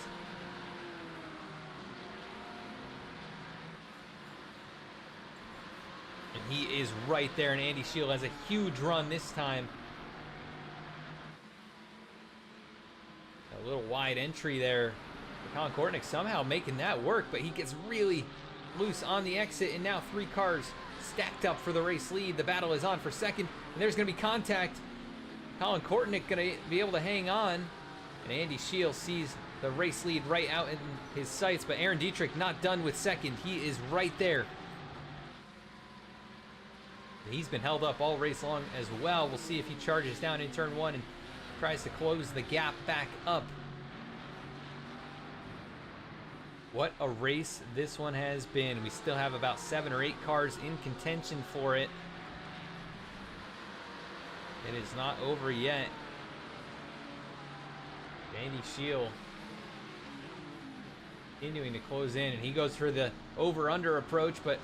And he is right there, and Andy Schiel has a huge run this time. A little wide entry there. Colin Kortnick somehow making that work, but he gets really loose on the exit, and now 3 cars stacked up for the race lead. The battle is on for second, and there's going to be contact. Colin Kortnick going to be able to hang on, and Andy Schiel sees the race lead right out in his sights, but Aaron Dietrich not done with second. He is right there. He's been held up all race long as well. We'll see if he charges down in turn 1 and tries to close the gap back up. What a race this one has been. We still have about 7 or 8 cars in contention for it. It is not over yet. Andy Schiel continuing to close in, and he goes for the over-under approach, but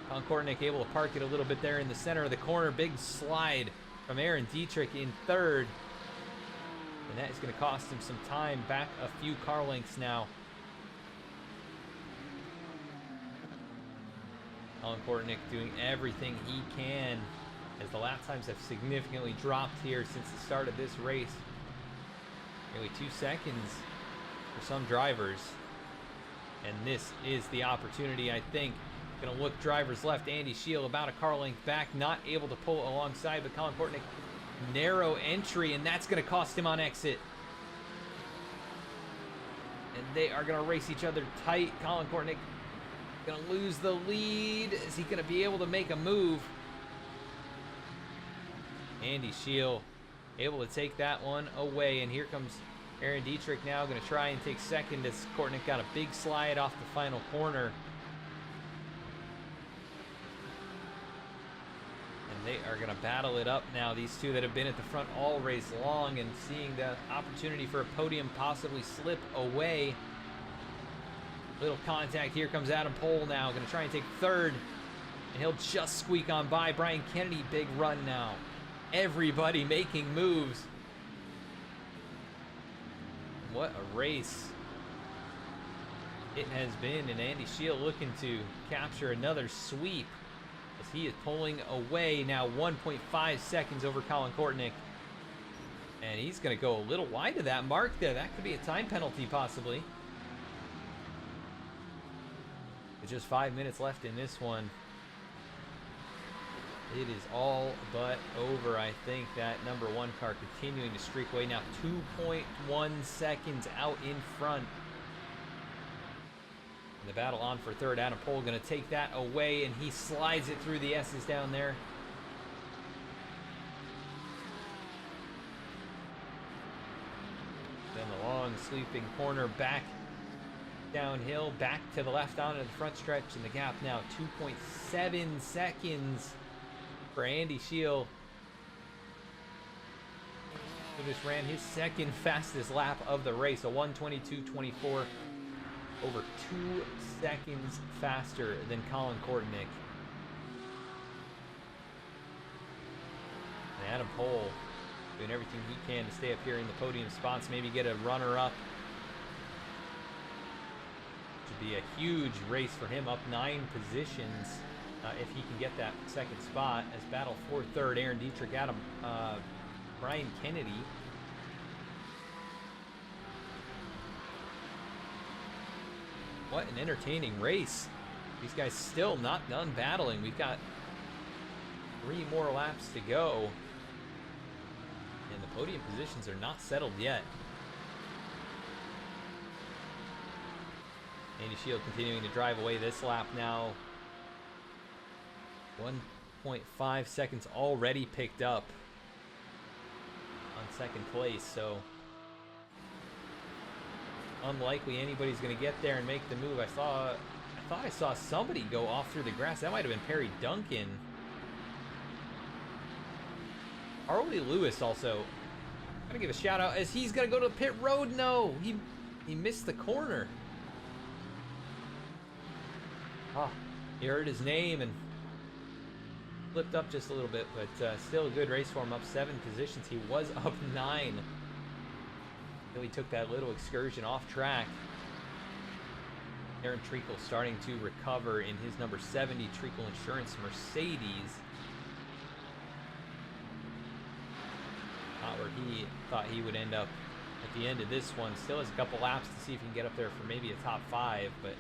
Colin Kortnick able to park it a little bit there in the center of the corner. Big slide from Aaron Dietrich in third, and that is going to cost him some time. Back a few car lengths now. Colin Kortnick doing everything he can, as the lap times have significantly dropped here since the start of this race. Nearly 2 seconds for some drivers. And this is the opportunity, I think. Gonna look drivers left. Andy Schiel about a car length back, not able to pull alongside, but Colin Kortnick, narrow entry, and that's gonna cost him on exit. And they are gonna race each other tight. Colin Kortnick gonna lose the lead. Is he gonna be able to make a move? Andy Schiel able to take that one away, and here comes Aaron Dietrich now gonna try and take second as Kortnick got a big slide off the final corner. And they are gonna battle it up now, these two that have been at the front all race long, and seeing the opportunity for a podium possibly slip away. Little contact. Here comes Adam Pohl now. Going to try and take third. And he'll just squeak on by. Brian Kennedy, big run now. Everybody making moves. What a race it has been. And Andy Schiel looking to capture another sweep, as he is pulling away now 1.5 seconds over Colin Kortnick. And he's going to go a little wide of that mark there. That could be a time penalty possibly. With just 5 minutes left in this one, it is all but over. I think that number 1 car continuing to streak away now, 2.1 seconds out in front. And the battle on for third. Adam Pohl going to take that away, and he slides it through the S's down there. Then the long sweeping corner back downhill, back to the left onto the front stretch, and the gap now 2.7 seconds for Andy Schiel. who just ran his second fastest lap of the race, a 1:22.24, over 2 seconds faster than Colin Kortnick. And Adam Pohl doing everything he can to stay up here in the podium spots, maybe get a runner-up. Should be a huge race for him, up 9 positions if he can get that second spot. As battle for third, Aaron Dietrich, Brian Kennedy. What an entertaining race. These guys still not done battling. We've got 3 more laps to go. And the podium positions are not settled yet. Andy Schiel continuing to drive away this lap now. 1.5 seconds already picked up on second place, so unlikely anybody's going to get there and make the move. I thought I saw somebody go off through the grass. That might have been Perry Duncan. Harley Lewis also. Gotta give a shout out as he's gonna go to the pit road. No, he missed the corner. He heard his name and flipped up just a little bit, but still a good race for him. Up 7 positions. He was up 9. Until he took that little excursion off track. Aaron Treacle starting to recover in his number 70 Treacle Insurance Mercedes. Not where he thought he would end up at the end of this one. Still has a couple laps to see if he can get up there for maybe a top 5, but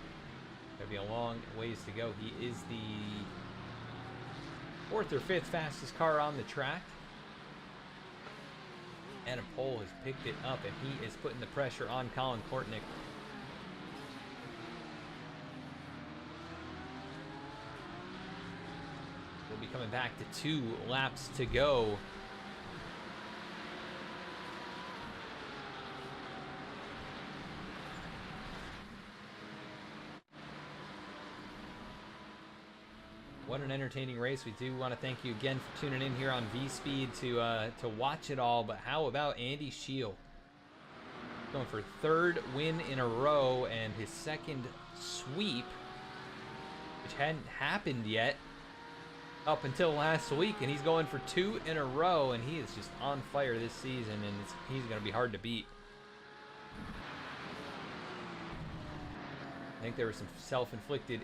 there'll be a long ways to go. He is the 4th or 5th fastest car on the track. Adam Pohl has picked it up, and he is putting the pressure on Colin Kortnick. We'll be coming back to 2 laps to go. What an entertaining race. We do want to thank you again for tuning in here on V-Speed to watch it all. But how about Andy Schiel? Going for 3rd win in a row and his 2nd sweep, which hadn't happened yet up until last week. And he's going for 2 in a row, and he is just on fire this season, and he's going to be hard to beat. I think there were some self-inflicted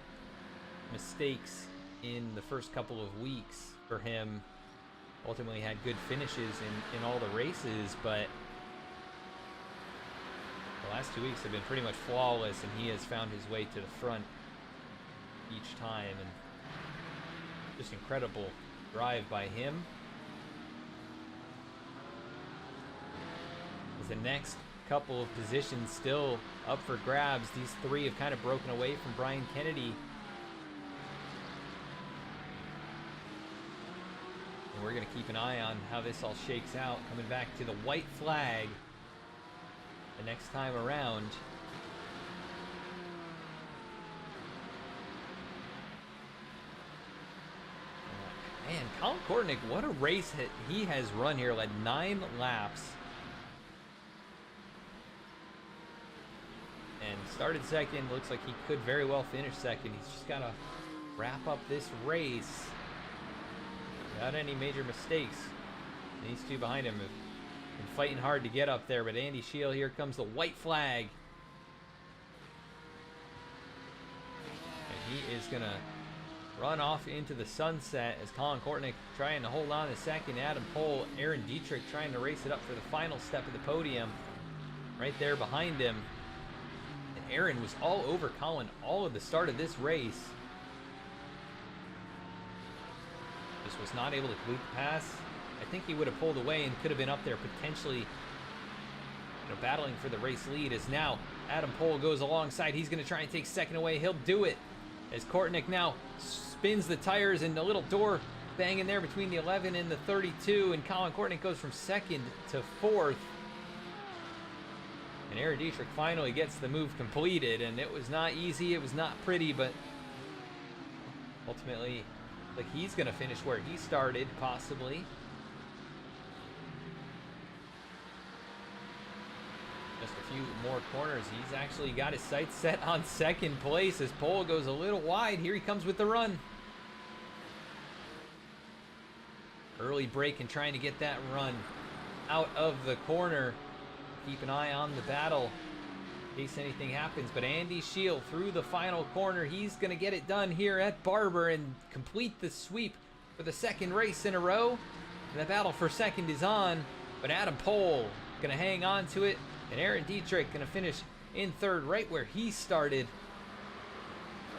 mistakes in the first couple of weeks for him. Ultimately had good finishes in all the races, but the last 2 weeks have been pretty much flawless, and he has found his way to the front each time, and just incredible drive by him. As the next couple of positions still up for grabs, these 3 have kind of broken away from Brian Kennedy. And we're going to keep an eye on how this all shakes out. Coming back to the white flag the next time around. Man, Colin Kortnick, what a race he has run here. Led 9 laps. And started 2nd. Looks like he could very well finish 2nd. He's just got to wrap up this race without any major mistakes. These 2 behind him have been fighting hard to get up there, but Andy Schiel, here comes the white flag. And he is going to run off into the sunset as Colin Kortnick trying to hold on to 2nd. Adam Pohl, Aaron Dietrich trying to race it up for the final step of the podium. Right there behind him. And Aaron was all over Colin all of the start of this race. Just was not able to complete the pass. I think he would have pulled away and could have been up there potentially, battling for the race lead. As now Adam Pohl goes alongside. He's going to try and take 2nd away. He'll do it as Kortnick now spins the tires, and the little door banging there between the 11 and the 32, and Colin Kortnick goes from 2nd to 4th. And Aaron Dietrich finally gets the move completed, and it was not easy, it was not pretty, but ultimately, like, he's going to finish where he started, possibly. few more corners. He's actually got his sights set on second place as pole goes a little wide. Here he comes with the run. Early break and trying to get that run out of the corner. Keep an eye on the battle in case anything happens. But Andy Schiel through the final corner. He's going to get it done here at Barber and complete the sweep for the second race in a row. And the battle for second is on. But Adam Pohl going to hang on to it. And Aaron Dietrich going to finish in third right where he started.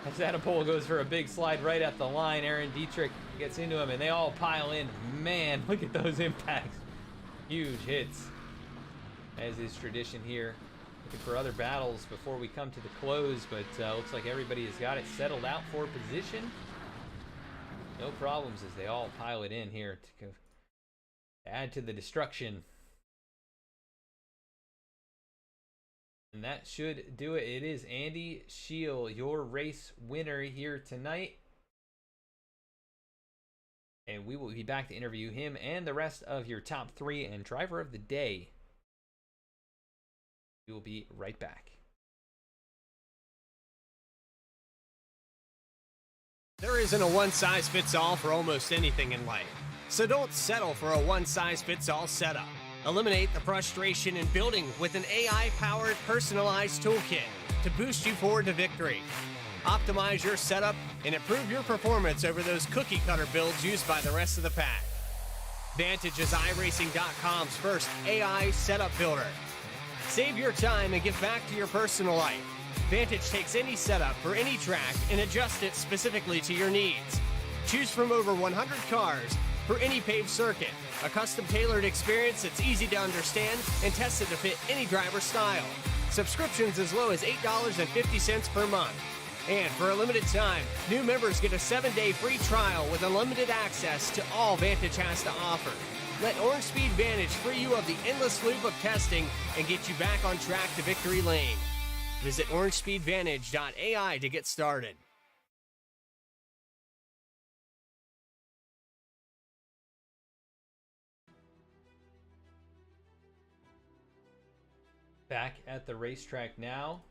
As Adam Pohl goes for a big slide right at the line, Aaron Dietrich gets into him and they all pile in. Man, look at those impacts. Huge hits. As is tradition here. Looking for other battles before we come to the close, but looks like everybody has got it settled out for position. No problems as they all pile it in here to add to the destruction. And that should do it. It is Andy Schiel, your race winner here tonight. And we will be back to interview him and the rest of your top three and driver of the day. We will be right back. There isn't a one-size-fits-all for almost anything in life. So don't settle for a one-size-fits-all setup. Eliminate the frustration in building with an AI-powered personalized toolkit to boost you forward to victory. Optimize your setup and improve your performance over those cookie-cutter builds used by the rest of the pack. Vantage is iRacing.com's first AI setup builder. Save your time and give back to your personal life. Vantage takes any setup for any track and adjusts it specifically to your needs. Choose from over 100 cars for any paved circuit. A custom-tailored experience that's easy to understand and tested to fit any driver style. Subscriptions as low as $8.50 per month. And for a limited time, new members get a 7-day free trial with unlimited access to all Vantage has to offer. Let Orange Speed Vantage free you of the endless loop of testing and get you back on track to victory lane. Visit orangespeedvantage.ai to get started. Back at the racetrack now.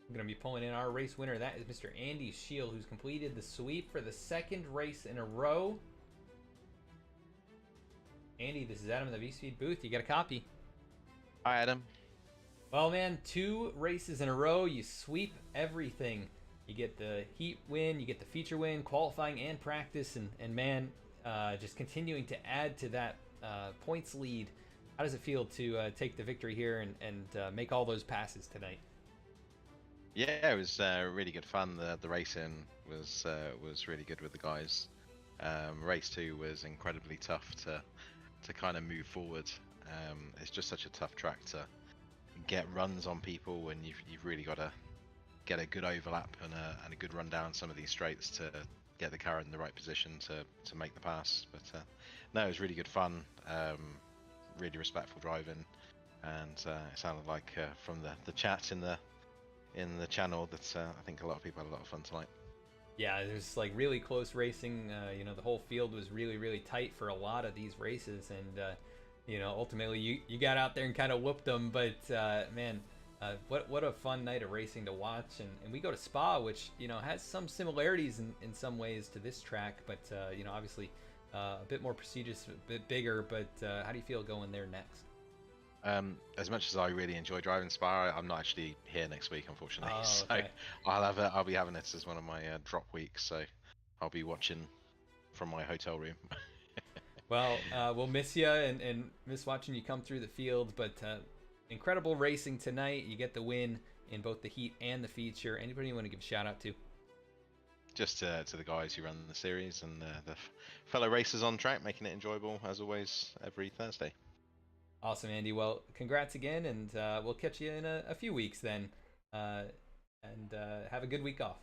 I'm going to be pulling in our race winner. That is Mr. Andy Schiel, who's completed the sweep for the second race in a row. Andy, this is Adam in the V-Speed booth. You got a copy. Hi, Adam. Well, man, 2 races in a row. You sweep everything. You get the heat win, you get the feature win, qualifying and practice, and man, just continuing to add to that points lead. How does it feel to take the victory here and make all those passes tonight? Yeah, it was really good fun. The racing was really good with the guys. Race 2 was incredibly tough to kind of move forward. It's just such a tough track to get runs on people when you've really got to get a good overlap and a good run down some of these straights to get the car in the right position to make the pass. But no, it was really good fun. Really respectful driving, and it sounded like from the chat in the channel that I think a lot of people had a lot of fun tonight. Yeah, there's like really close racing. You know, the whole field was really tight for a lot of these races, and you know, ultimately you got out there and kind of whooped them. But man, what a fun night of racing to watch. And we go to Spa, which, you know, has some similarities in some ways to this track, but you know, obviously a bit more prestigious, a bit bigger. But how do you feel going there next? As much as I really enjoy driving Spa, I'm not actually here next week, unfortunately. Oh, okay. So I'll be having it as one of my drop weeks. So I'll be watching from my hotel room. Well, we'll miss you and miss watching you come through the field. But incredible racing tonight. You get the win in both the heat and the feature. Anybody you want to give a shout out to? Just to the guys who run the series and the fellow racers on track, making it enjoyable as always every Thursday. Awesome, Andy. Well, congrats again, and we'll catch you in a few weeks then. And have a good week off.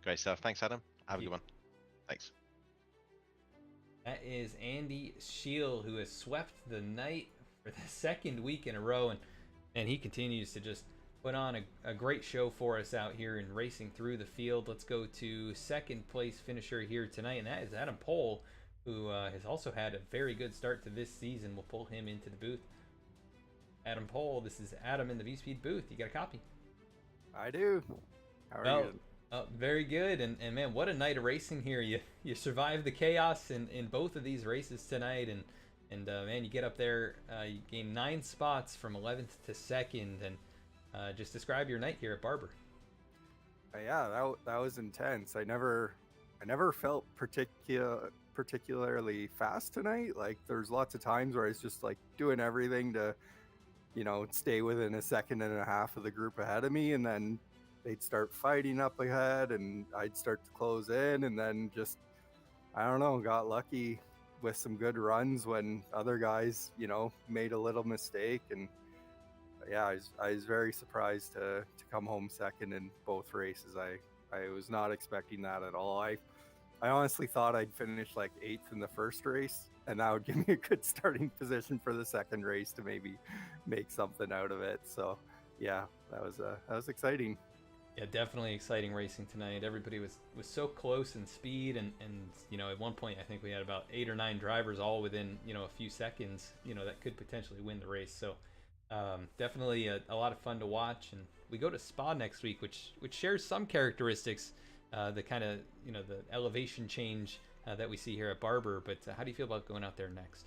Great stuff. Thanks, Adam. Have a good one. Thanks. That is Andy Schiel, who has swept the night for the second week in a row, and he continues to just put on a great show for us out here and racing through the field. Let's go to second place finisher here tonight, and that is Adam Pohl, who has also had a very good start to this season. We'll pull him into the booth. Adam Pohl. This is Adam in the V-Speed booth. You got a copy? I do. How are you? Very good. And man, what a night of racing here. You survived the chaos in both of these races tonight, and man, you get up there, you gain 9 spots from 11th to 2nd, and just describe your night here at Barber. Yeah, that was intense. I never felt particularly fast tonight. Like, there's lots of times where I was just like doing everything to, stay within a second and a half of the group ahead of me, and then they'd start fighting up ahead, and I'd start to close in, and then just, I don't know, got lucky with some good runs when other guys, made a little mistake. And yeah, I was very surprised to come home second in both races. I was not expecting that at all. I honestly thought I'd finish like 8th in the first race, and that would give me a good starting position for the second race to maybe make something out of it. So yeah, that was exciting. Yeah, definitely exciting racing tonight. Everybody was so close in speed, and at one point I think we had about 8 or 9 drivers all within a few seconds that could potentially win the race. So definitely a lot of fun to watch. And we go to Spa next week, which shares some characteristics, the kind of the elevation change that we see here at Barber. But how do you feel about going out there next?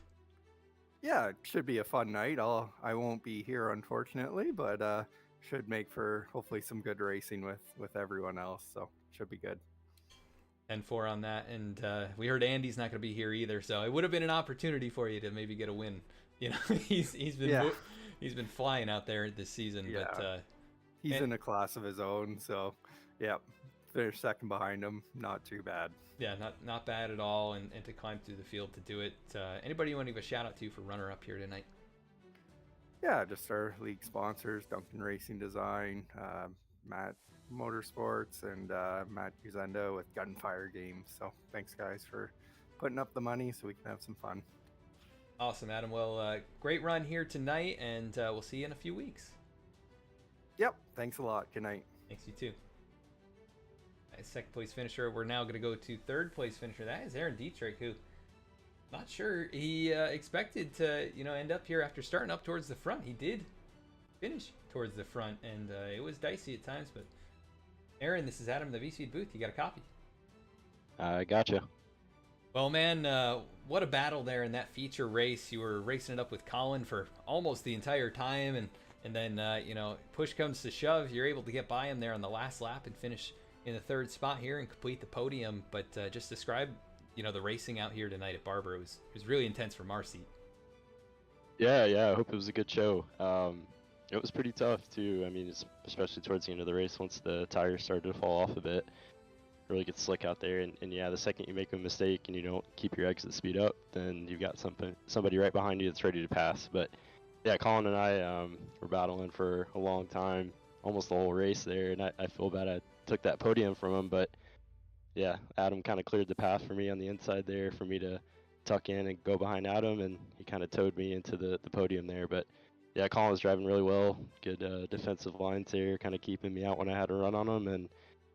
Yeah, it should be a fun night. I won't be here, unfortunately, but should make for hopefully some good racing with everyone else. So should be good. 10-4 on that. And we heard Andy's not going to be here either, so it would have been an opportunity for you to maybe get a win. He's been flying out there this season. Yeah. But he's in a class of his own, so yeah, finished second behind him. Not too bad. Yeah, not bad at all, and to climb through the field to do it. Anybody you want to give a shout out to for runner up here tonight? Yeah, just our league sponsors, Duncan Racing Design, Matt Motorsports, and Matt Uzenda with Gunfire Games. So thanks, guys, for putting up the money so we can have some fun. Awesome, Adam. Well, great run here tonight, and we'll see you in a few weeks. Yep, thanks a lot. Good night. Thanks, you too. Second place finisher. We're now going to go to third place finisher. That is Aaron Dietrich, who not sure he expected to end up here after starting up towards the front. He did finish towards the front, and it was dicey at times. But Aaron, this is Adam in the V-Speed booth. You got a copy? I gotcha. Well, man, what a battle there in that feature race. You were racing it up with Colin for almost the entire time, and then push comes to shove. You're able to get by him there on the last lap and finish in the 3rd spot here and complete the podium. But just describe the racing out here tonight at Barber. It was really intense from our seat. Yeah, I hope it was a good show. It was pretty tough too. I mean, especially towards the end of the race, once the tires started to fall off a bit, really gets slick out there. And yeah, the second you make a mistake and you don't keep your exit speed up, then you've got somebody right behind you that's ready to pass. But yeah, Colin and I were battling for a long time, almost the whole race there, and I feel bad I took that podium from him, but yeah, Adam kind of cleared the path for me on the inside there for me to tuck in and go behind Adam, and he kind of towed me into the podium there. But yeah, Colin was driving really well, good defensive lines there, kind of keeping me out when I had to run on him, and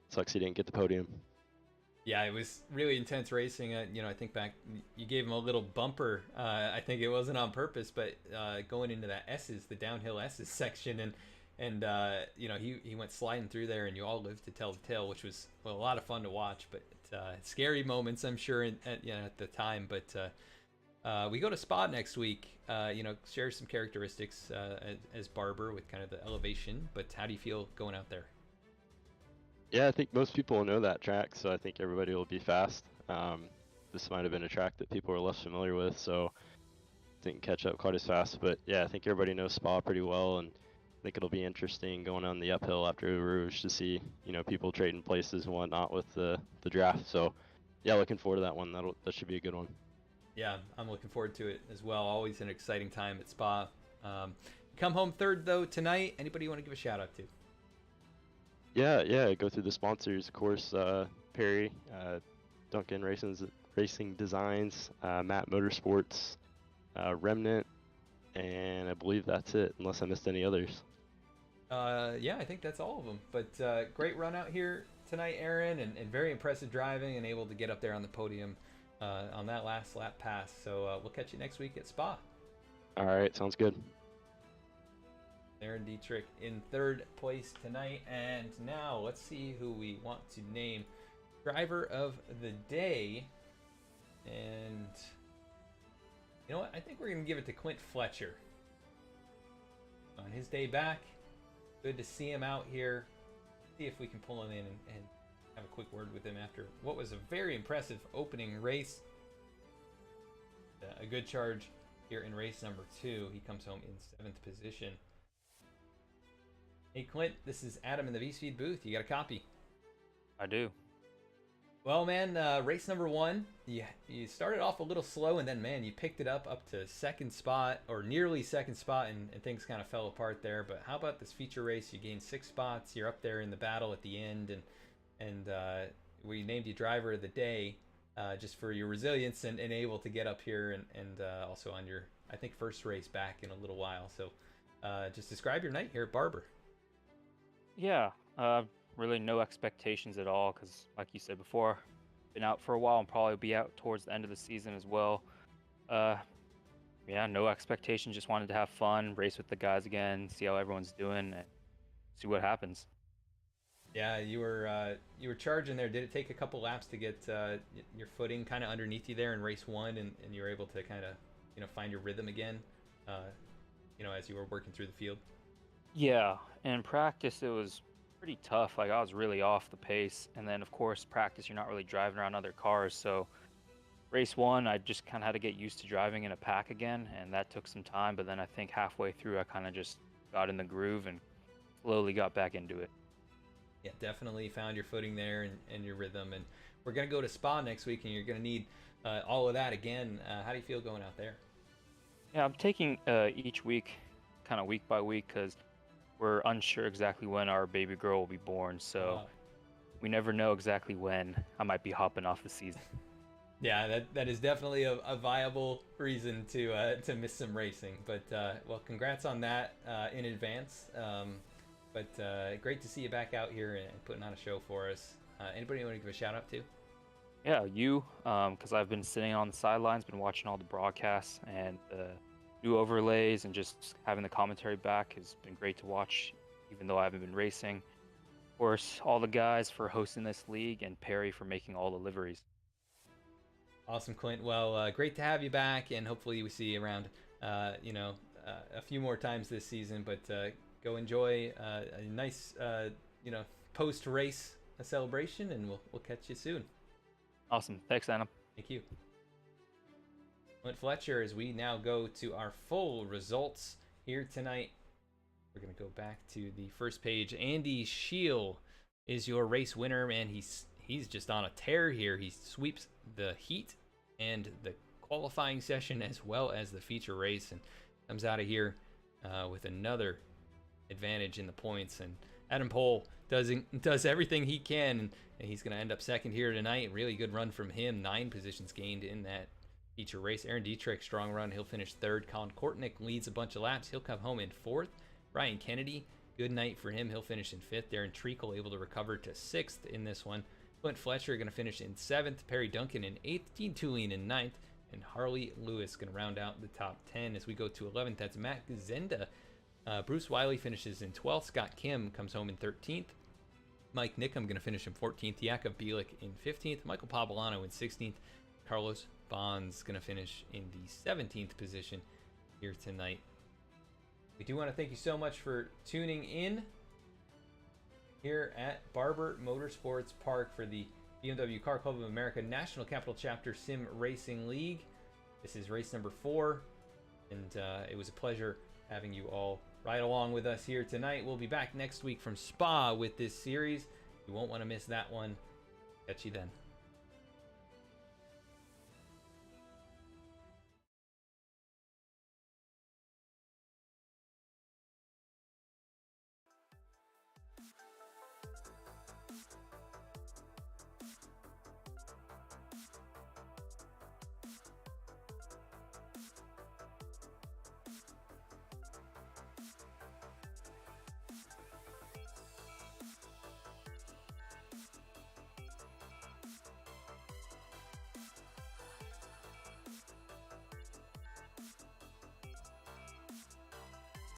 sucks he didn't get the podium. Yeah, it was really intense racing. I think back, you gave him a little bumper. I think it wasn't on purpose, but going into that the downhill S's section, and he went sliding through there, and you all lived to tell the tale, which was a lot of fun to watch, but scary moments, I'm sure, at the time. But we go to Spa next week. Share some characteristics as Barber with kind of the elevation. But how do you feel going out there? Yeah, I think most people will know that track, so I think everybody will be fast. This might have been a track that people are less familiar with, so didn't catch up quite as fast. But yeah, I think everybody knows Spa pretty well, and I think it'll be interesting going on the uphill after Eau Rouge to see, people trading places and whatnot with the draft. So yeah, looking forward to that one. That should be a good one. Yeah, I'm looking forward to it as well. Always an exciting time at Spa. Come home third though tonight. Anybody you want to give a shout out to? Yeah, go through the sponsors, of course, Perry, Duncan Racing Designs, Matt Motorsports, Remnant, and I believe that's it, unless I missed any others. Yeah, I think that's all of them. But great run out here tonight, Aaron, and very impressive driving and able to get up there on the podium on that last lap pass. So we'll catch you next week at Spa. All right, sounds good. Aaron Dietrich in third place tonight. And now let's see who we want to name driver of the day. And you know what? I think we're going to give it to Clint Fletcher. On his day back, good to see him out here. See if we can pull him in and have a quick word with him after what was a very impressive opening race. A good charge here in race number 2. He comes home in 7th position. Hey Clint, this is Adam in the V-Speed booth. You got a copy? I do. Well, man, race number 1, you started off a little slow, and then, man, you picked it up to second spot, or nearly second spot, and things kind of fell apart there. But how about this feature race? You gained 6 spots. You're up there in the battle at the end, and we named you driver of the day just for your resilience and able to get up here and also on your, I think, first race back in a little while. So just describe your night here at Barber. Yeah, really no expectations at all because, like you said before, been out for a while and probably be out towards the end of the season as well. Yeah, no expectations. Just wanted to have fun, race with the guys again, see how everyone's doing, and see what happens. Yeah, you were charging there. Did it take a couple laps to get your footing kind of underneath you there in race 1, and you were able to kind of find your rhythm again, as you were working through the field? Yeah, in practice it was pretty tough. Like I was really off the pace, and then of course practice you're not really driving around other cars. So race 1, I just kind of had to get used to driving in a pack again, and that took some time. But then I think halfway through I kind of just got in the groove and slowly got back into it. Yeah, definitely found your footing there and your rhythm. And we're going to go to Spa next week, and you're going to need all of that again. How do you feel going out there? Yeah, I'm taking each week, kind of week by week, because we're unsure exactly when our baby girl will be born. So we never know exactly when I might be hopping off the season. Yeah, that is definitely a viable reason to miss some racing. But, well, congrats on that in advance. But great to see you back out here and putting on a show for us. Anybody you want to give a shout out to? Yeah, you, because I've been sitting on the sidelines, been watching all the broadcasts and new overlays, and just having the commentary back has been great to watch, even though I haven't been racing. Of course, all the guys for hosting this league, and Perry for making all the liveries. Awesome, Clint. Well, great to have you back, and hopefully we see you around, a few more times this season. But go enjoy a nice, post-race celebration, and we'll catch you soon. Awesome. Thanks, Adam. Thank you. Clint Fletcher, as we now go to our full results here tonight. We're going to go back to the first page. Andy Schiel is your race winner, man. He's just on a tear here. He sweeps the heat and the qualifying session as well as the feature race, and comes out of here with another advantage in the points. And Adam Pohl does everything he can, and he's going to end up second here tonight. Really good run from him. 9 positions gained in that feature race. Aaron Dietrich, strong run. He'll finish 3rd. Colin Kortnick leads a bunch of laps. He'll come home in 4th. Ryan Kennedy, good night for him. He'll finish in 5th. Darren Treacle able to recover to 6th in this one. Clint Fletcher going to finish in 7th. Perry Duncan in 8th. Dean Tulien in 9th. And Harley Lewis going to round out the top 10. As we go to 11th, that's Matt Gazenda. Bruce Wiley finishes in 12th. Scott Kim comes home in 13th. Mike Nickham going to finish in 14th. Jakub Bielik in 15th. Michael Pavolano in 16th. Carlos Bonds going to finish in the 17th position here tonight. We do want to thank you so much for tuning in here at Barber Motorsports Park for the BMW Car Club of America National Capital Chapter Sim Racing League. This is race number 4, and it was a pleasure having you all ride along with us here tonight. We'll be back next week from Spa with this series. You won't want to miss that one. Catch you then.